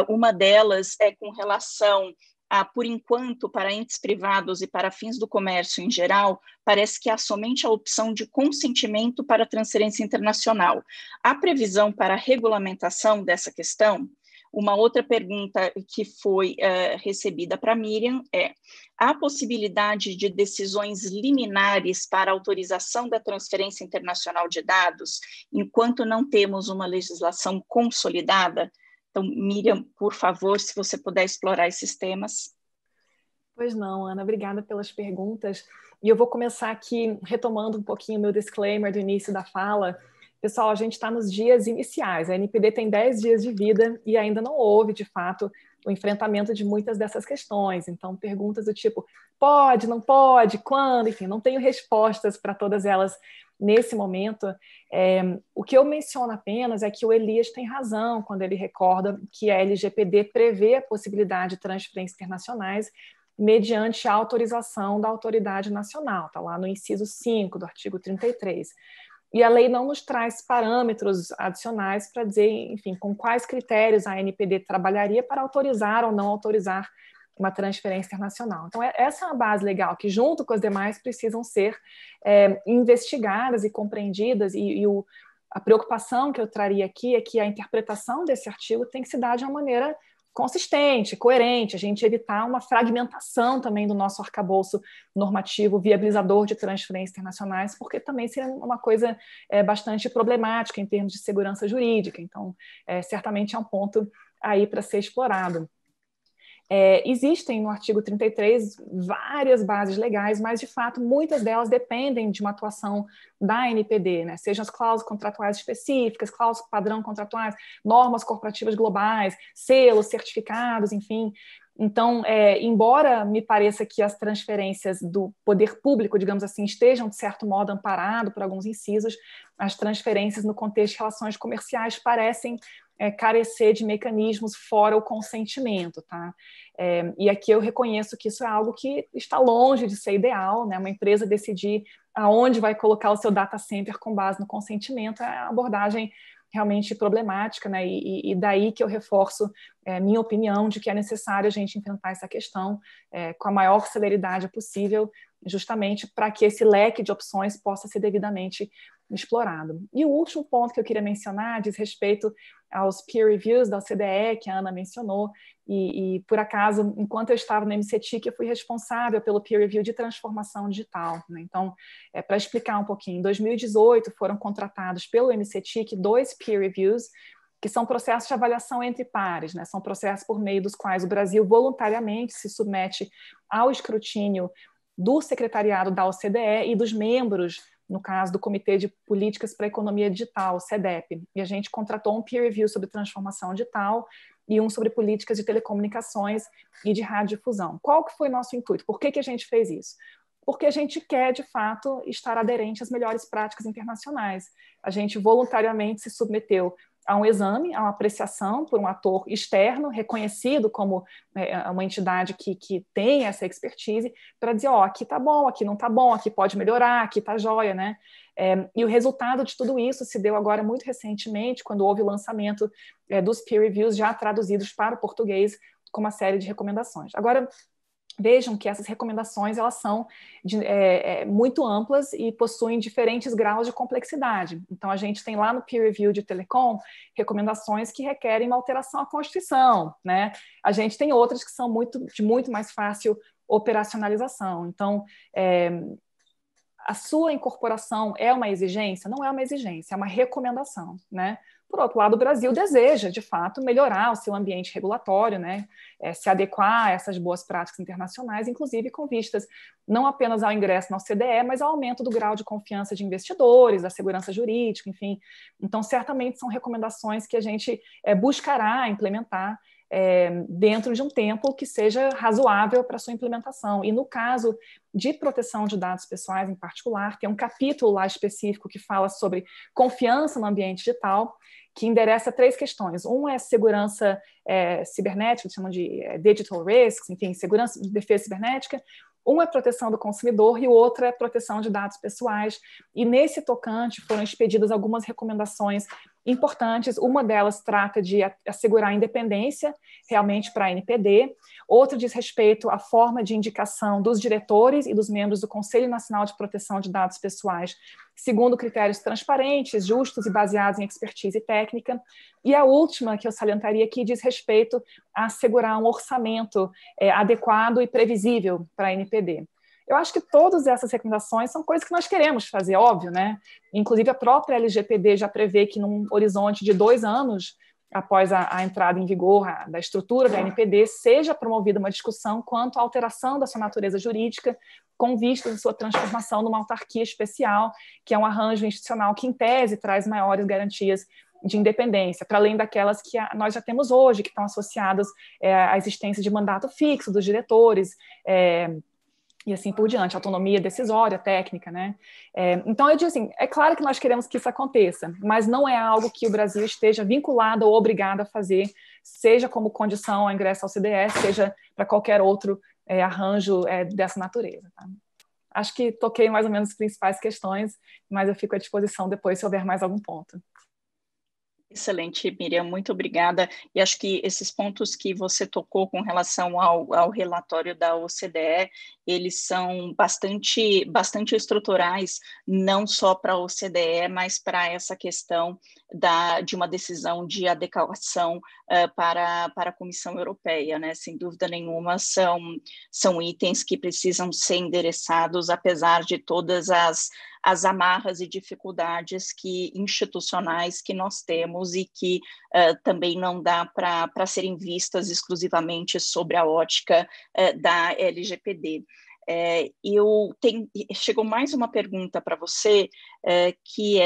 uma delas é com relação a, por enquanto, para entes privados e para fins do comércio em geral, parece que há somente a opção de consentimento para transferência internacional. Há previsão para a regulamentação dessa questão? Uma outra pergunta que foi recebida para a Miriam é: há possibilidade de decisões liminares para autorização da transferência internacional de dados, enquanto não temos uma legislação consolidada? Então, Miriam, por favor, se você puder explorar esses temas. Pois não, Ana, obrigada pelas perguntas. E eu vou começar aqui retomando um pouquinho o meu disclaimer do início da fala. Pessoal, a gente está nos dias iniciais, a NPD tem 10 dias de vida e ainda não houve, de fato, o enfrentamento de muitas dessas questões. Então, perguntas do tipo, pode, não pode, quando, enfim, não tenho respostas para todas elas nesse momento. O que eu menciono apenas é que o Elias tem razão quando ele recorda que a LGPD prevê a possibilidade de transferências internacionais mediante a autorização da Autoridade Nacional, está lá no inciso 5 do artigo 33. E a lei não nos traz parâmetros adicionais para dizer, enfim, com quais critérios a NPD trabalharia para autorizar ou não autorizar uma transferência internacional. Então, essa é uma base legal que, junto com as demais, precisam ser investigadas e compreendidas, a preocupação que eu traria aqui é que a interpretação desse artigo tem que se dar de uma maneira consistente, coerente, a gente evitar uma fragmentação também do nosso arcabouço normativo viabilizador de transferências internacionais, porque também seria uma coisa bastante problemática em termos de segurança jurídica. Então, certamente é um ponto aí para ser explorado. Existem no artigo 33 várias bases legais, mas, de fato, muitas delas dependem de uma atuação da NPD, né? Sejam as cláusulas contratuais específicas, cláusulas padrão contratuais, normas corporativas globais, selos, certificados, enfim. Então, embora me pareça que as transferências do poder público, digamos assim, estejam, de certo modo, amparadas por alguns incisos, as transferências no contexto de relações comerciais parecem carecer de mecanismos fora o consentimento, tá? E aqui eu reconheço que isso é algo que está longe de ser ideal, né? Uma empresa decidir aonde vai colocar o seu data center com base no consentimento é uma abordagem realmente problemática, né? E daí que eu reforço minha opinião de que é necessário a gente enfrentar essa questão com a maior celeridade possível, justamente para que esse leque de opções possa ser devidamente explorado. E o último ponto que eu queria mencionar diz respeito aos peer reviews da OCDE, que a Ana mencionou, e por acaso, enquanto eu estava no MCTIC, eu fui responsável pelo peer review de transformação digital, né? Então, para explicar um pouquinho, em 2018 foram contratados pelo MCTIC 2 peer reviews, que são processos de avaliação entre pares, né? São processos por meio dos quais o Brasil voluntariamente se submete ao escrutínio do secretariado da OCDE e dos membros, no caso do Comitê de Políticas para a Economia Digital, o CEDEP. E a gente contratou um peer review sobre transformação digital e um sobre políticas de telecomunicações e de radiodifusão. Qual que foi o nosso intuito? Por que a gente fez isso? Porque a gente quer, de fato, estar aderente às melhores práticas internacionais. A gente voluntariamente se submeteu a um exame, a uma apreciação por um ator externo, reconhecido como uma entidade que tem essa expertise, para dizer, aqui está bom, aqui não está bom, aqui pode melhorar, aqui está jóia, né? E o resultado de tudo isso se deu agora muito recentemente, quando houve o lançamento dos peer reviews já traduzidos para o português, com uma série de recomendações. Agora, vejam que essas recomendações elas são muito amplas e possuem diferentes graus de complexidade. Então, a gente tem lá no peer review de telecom recomendações que requerem uma alteração à Constituição, né? A gente tem outras que são de muito mais fácil operacionalização. Então, a sua incorporação é uma exigência? Não é uma exigência, é uma recomendação, né? Por outro lado, o Brasil deseja, de fato, melhorar o seu ambiente regulatório, né? Se adequar a essas boas práticas internacionais, inclusive com vistas não apenas ao ingresso na OCDE, mas ao aumento do grau de confiança de investidores, da segurança jurídica, enfim. Então, certamente são recomendações que a gente buscará implementar dentro de um tempo que seja razoável para sua implementação. E no caso de proteção de dados pessoais em particular, tem um capítulo lá específico que fala sobre confiança no ambiente digital, que endereça 3 questões. Um é segurança cibernética, que chamam de digital risks, enfim, segurança de defesa cibernética. Um é proteção do consumidor e o outro é proteção de dados pessoais. E nesse tocante foram expedidas algumas recomendações importantes. Uma delas trata de assegurar a independência realmente para a NPD. Outra diz respeito à forma de indicação dos diretores e dos membros do Conselho Nacional de Proteção de Dados Pessoais, segundo critérios transparentes, justos e baseados em expertise técnica. E a última, que eu salientaria aqui, diz respeito a assegurar um orçamento adequado e previsível para a NPD. Eu acho que todas essas recomendações são coisas que nós queremos fazer, óbvio, né? Inclusive, a própria LGPD já prevê que, num horizonte de 2 anos, após a entrada em vigor da estrutura da NPD, seja promovida uma discussão quanto à alteração da sua natureza jurídica, com vistas à sua transformação numa autarquia especial, que é um arranjo institucional que, em tese, traz maiores garantias de independência, para além daquelas que nós já temos hoje, que estão associadas à existência de mandato fixo dos diretores, e assim por diante, autonomia decisória, técnica, né? Então, eu digo assim, é claro que nós queremos que isso aconteça, mas não é algo que o Brasil esteja vinculado ou obrigado a fazer, seja como condição ao ingresso ao CDS, seja para qualquer outro arranjo dessa natureza. Tá? Acho que toquei mais ou menos as principais questões, mas eu fico à disposição depois se houver mais algum ponto. Excelente, Miriam, muito obrigada. E acho que esses pontos que você tocou com relação ao relatório da OCDE, eles são bastante estruturais, não só para a OCDE, mas para essa questão de uma decisão de adequação para a Comissão Europeia, né? Sem dúvida nenhuma, são itens que precisam ser endereçados, apesar de todas as amarras e dificuldades institucionais que nós temos e que também não dá para serem vistas exclusivamente sobre a ótica da LGPD. Chegou mais uma pergunta para você, que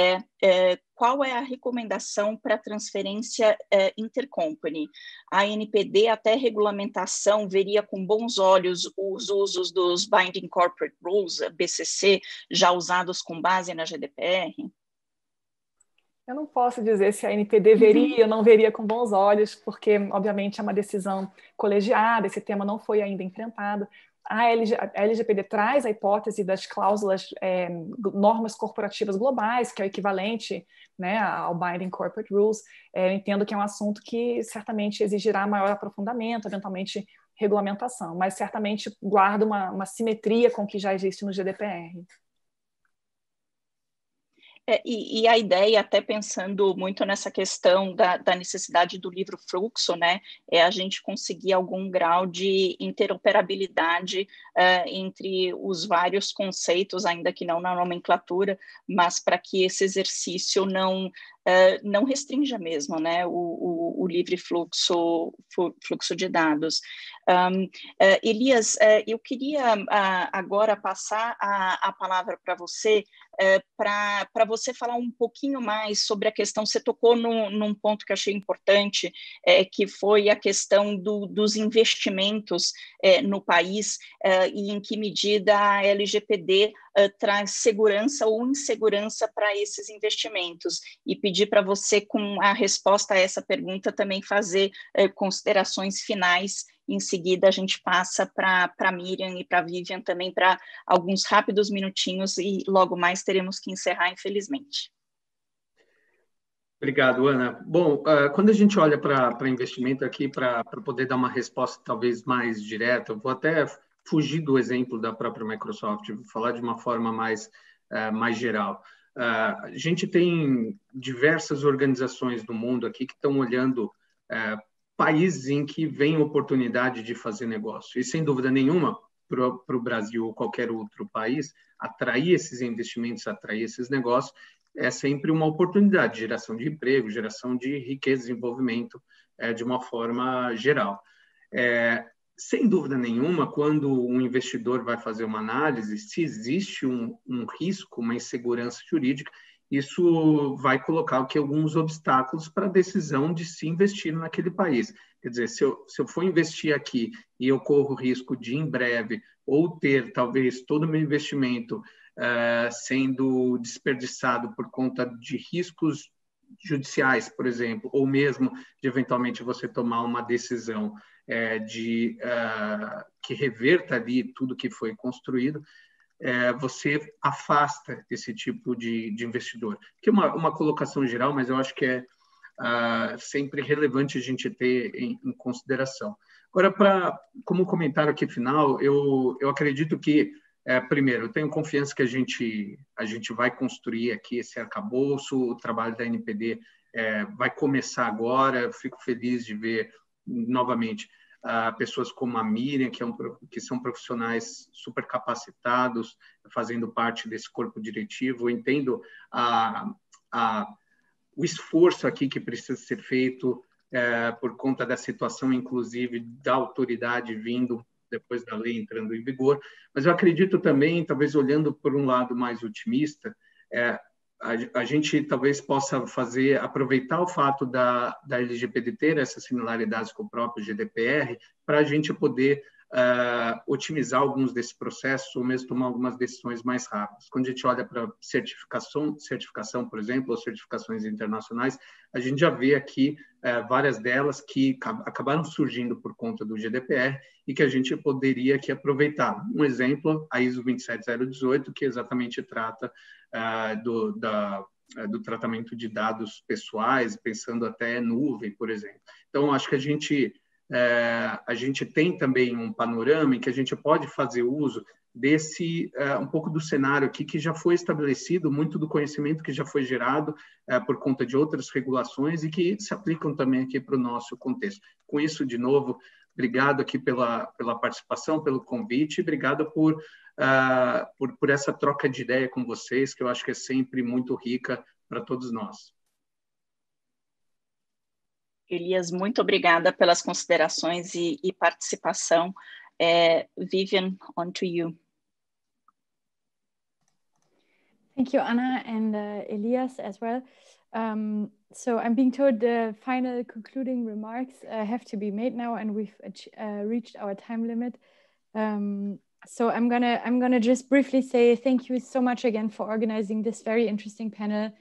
qual é a recomendação para transferência intercompany? A NPD, até regulamentação, veria com bons olhos os usos dos Binding Corporate Rules, BCC, já usados com base na GDPR? Eu não posso dizer se a NPD veria ou não veria com bons olhos, porque, obviamente, é uma decisão colegiada, esse tema não foi ainda enfrentado. A LGPD traz a hipótese das cláusulas, normas corporativas globais, que é o equivalente, né, ao Binding Corporate Rules. Eu entendo que é um assunto que certamente exigirá maior aprofundamento, eventualmente regulamentação, mas certamente guarda uma simetria com o que já existe no GDPR. E a ideia, até pensando muito nessa questão da necessidade do livro fluxo, né, é a gente conseguir algum grau de interoperabilidade entre os vários conceitos, ainda que não na nomenclatura, mas para que esse exercício não restrinja mesmo, né, o livre fluxo de dados. Elias, eu queria agora passar a palavra para você, para você falar um pouquinho mais sobre a questão, você tocou num ponto que eu achei importante, que foi a questão dos investimentos no país, e em que medida a LGPD traz segurança ou insegurança para esses investimentos, e pedir para você, com a resposta a essa pergunta, também fazer considerações finais. Em seguida, a gente passa para a Miriam e para a Vivian também para alguns rápidos minutinhos e logo mais teremos que encerrar, infelizmente. Obrigado, Ana. Bom, quando a gente olha para investimento aqui, para poder dar uma resposta talvez mais direta, eu vou até fugir do exemplo da própria Microsoft, vou falar de uma forma mais geral. A gente tem diversas organizações do mundo aqui que estão olhando países em que vem oportunidade de fazer negócio. E, sem dúvida nenhuma, para o Brasil ou qualquer outro país, atrair esses investimentos, atrair esses negócios, é sempre uma oportunidade de geração de emprego, geração de riqueza, desenvolvimento, de uma forma geral. Sem dúvida nenhuma, quando um investidor vai fazer uma análise, se existe um risco, uma insegurança jurídica, isso vai colocar aqui alguns obstáculos para a decisão de se investir naquele país. Quer dizer, se eu for investir aqui e eu corro o risco de, em breve, ou ter, talvez, todo o meu investimento sendo desperdiçado por conta de riscos judiciais, por exemplo, ou mesmo de, eventualmente, você tomar uma decisão que reverta ali tudo que foi construído, você afasta esse tipo de investidor. Que é uma colocação geral, mas eu acho que é sempre relevante a gente ter em consideração. Agora, como comentário aqui final, eu acredito que, primeiro, eu tenho confiança que a gente vai construir aqui esse arcabouço, o trabalho da NPD vai começar agora, eu fico feliz de ver, novamente, pessoas como a Miriam, que são profissionais super capacitados, fazendo parte desse corpo diretivo. Eu entendo o esforço aqui que precisa ser feito por conta da situação, inclusive, da autoridade vindo depois da lei entrando em vigor. Mas eu acredito também, talvez olhando por um lado mais otimista, a gente talvez possa aproveitar o fato da LGPD ter essas similaridades com o próprio GDPR para a gente poder otimizar alguns desses processos ou mesmo tomar algumas decisões mais rápidas. Quando a gente olha para certificação, por exemplo, ou certificações internacionais, a gente já vê aqui várias delas que acabaram surgindo por conta do GDPR e que a gente poderia aqui aproveitar. Um exemplo, a ISO 27018, que exatamente trata do tratamento de dados pessoais, pensando até nuvem, por exemplo. Então, acho que a gente tem também um panorama em que a gente pode fazer uso desse, um pouco do cenário aqui que já foi estabelecido, muito do conhecimento que já foi gerado por conta de outras regulações e que se aplicam também aqui para o nosso contexto. Com isso, de novo, obrigado aqui pela participação, pelo convite, obrigado por essa troca de ideia com vocês, que eu acho que é sempre muito rica para todos nós. Elias, muito obrigada pelas considerações e participação. Vivian, on to you. Thank you, Anna, and Elias as well. So I'm being told the final concluding remarks have to be made now, and we've reached our time limit. So I'm gonna just briefly say thank you so much again for organizing this very interesting panel.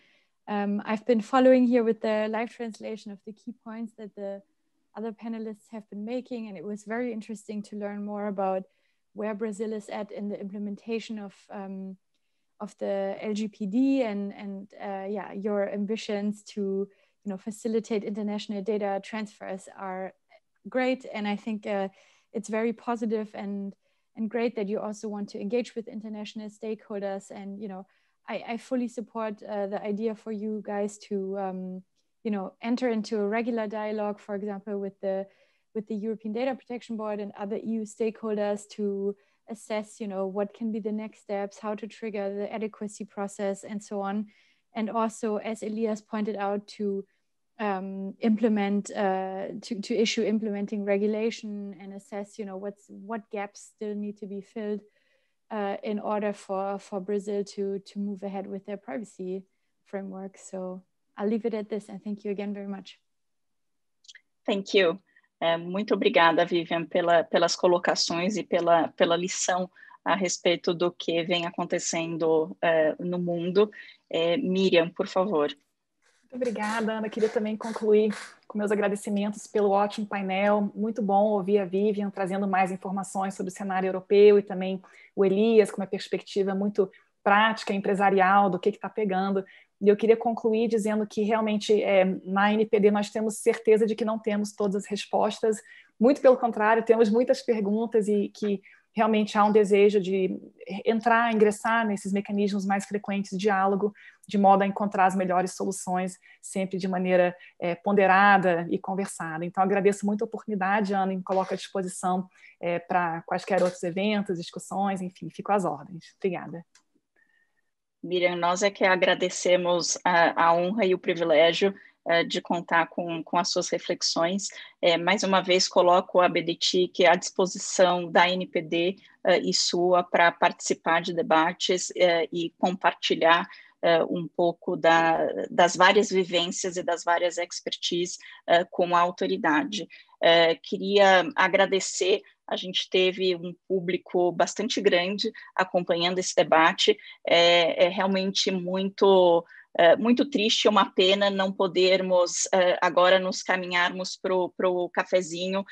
I've been following here with the live translation of the key points that the other panelists have been making, and it was very interesting to learn more about where Brazil is at in the implementation of the LGPD and yeah, your ambitions to facilitate international data transfers are great, and I think it's very positive and great that you also want to engage with international stakeholders. And I fully support the idea for you guys to enter into a regular dialogue, for example, with the European Data Protection Board and other EU stakeholders to assess, what can be the next steps, how to trigger the adequacy process, and so on. And also, as Elias pointed out, to implement, to issue implementing regulation and assess, what gaps still need to be filled in order for Brazil to move ahead with their privacy framework. So I'll leave it at this, and thank you again very much. Thank you. Muito obrigada, Vivian, pelas colocações e pela lição a respeito do que vem acontecendo no mundo. Miriam, por favor. Muito obrigada, Ana. Queria também concluir com meus agradecimentos pelo ótimo painel. Muito bom ouvir a Vivian trazendo mais informações sobre o cenário europeu e também o Elias com uma perspectiva muito prática, empresarial, do que está pegando. E eu queria concluir dizendo que realmente na NPD nós temos certeza de que não temos todas as respostas, muito pelo contrário, temos muitas perguntas e que realmente há um desejo de ingressar nesses mecanismos mais frequentes de diálogo, de modo a encontrar as melhores soluções, sempre de maneira ponderada e conversada. Então, agradeço muito a oportunidade, Ana, e me coloco à disposição para quaisquer outros eventos, discussões, enfim, fico às ordens. Obrigada. Miriam, nós é que agradecemos a honra e o privilégio de contar com as suas reflexões. Mais uma vez, coloco a ABDTIC à disposição da NPD e sua para participar de debates e compartilhar um pouco das várias vivências e das várias expertise com a autoridade. Queria agradecer, a gente teve um público bastante grande acompanhando esse debate, é realmente muito triste, uma pena não podermos agora nos caminharmos para o cafezinho.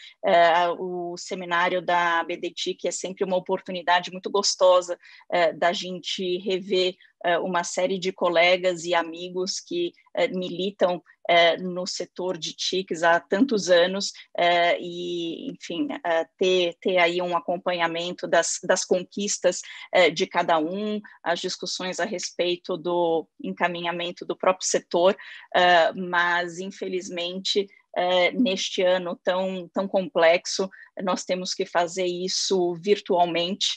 O seminário da ABDTIC é sempre uma oportunidade muito gostosa da gente rever uma série de colegas e amigos que militam no setor de TICs há tantos anos e, enfim, ter aí um acompanhamento das conquistas de cada um, as discussões a respeito do encaminhamento do próprio setor, mas, infelizmente, neste ano tão complexo, nós temos que fazer isso virtualmente,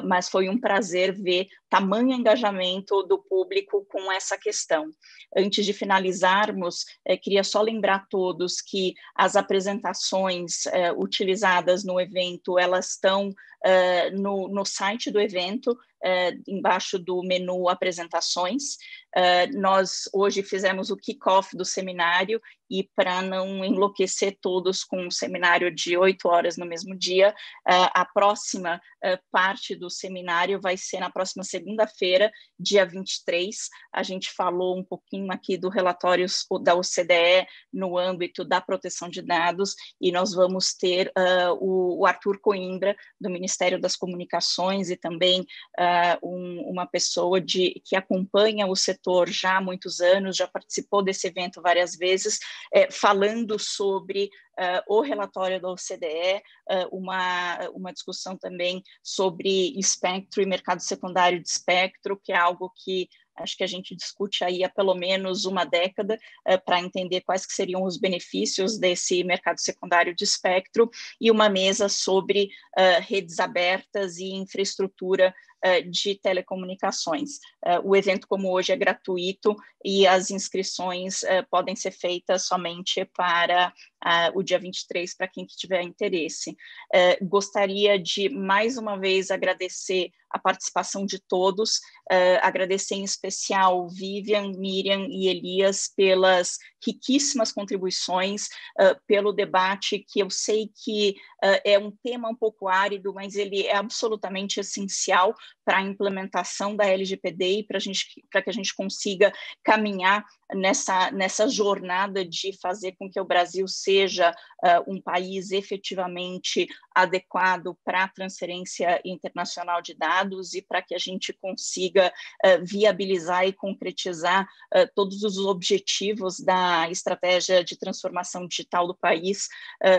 mas foi um prazer ver tamanho engajamento do público com essa questão. Antes de finalizarmos, queria só lembrar a todos que as apresentações utilizadas no evento, elas estão no site do evento, embaixo do menu apresentações. Nós hoje fizemos o kick-off do seminário e para não enlouquecer todos com um seminário de 8 horas no mesmo dia, a próxima parte do seminário vai ser na próxima segunda-feira, dia 23. A gente falou um pouquinho aqui do relatório da OCDE no âmbito da proteção de dados e nós vamos ter o Arthur Coimbra, do Ministério das Comunicações e também uma pessoa que acompanha o setor já há muitos anos, já participou desse evento várias vezes, falando sobre o relatório da OCDE, uma discussão também sobre espectro e mercado secundário de espectro, que é algo que acho que a gente discute aí há pelo menos uma década para entender quais que seriam os benefícios desse mercado secundário de espectro, e uma mesa sobre redes abertas e infraestrutura de telecomunicações. O evento, como hoje, é gratuito e as inscrições podem ser feitas somente para o dia 23, para quem tiver interesse. Gostaria de, mais uma vez, agradecer a participação de todos, agradecer em especial Vivian, Miriam e Elias pelas riquíssimas contribuições, pelo debate que eu sei que é um tema um pouco árido, mas ele é absolutamente essencial para a implementação da LGPD e para que a gente consiga caminhar nessa jornada de fazer com que o Brasil seja um país efetivamente adequado para a transferência internacional de dados e para que a gente consiga viabilizar e concretizar todos os objetivos da estratégia de transformação digital do país.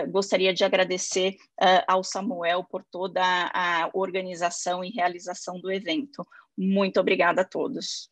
Gostaria de agradecer ao Samuel por toda a organização e realização do evento. Muito obrigada a todos.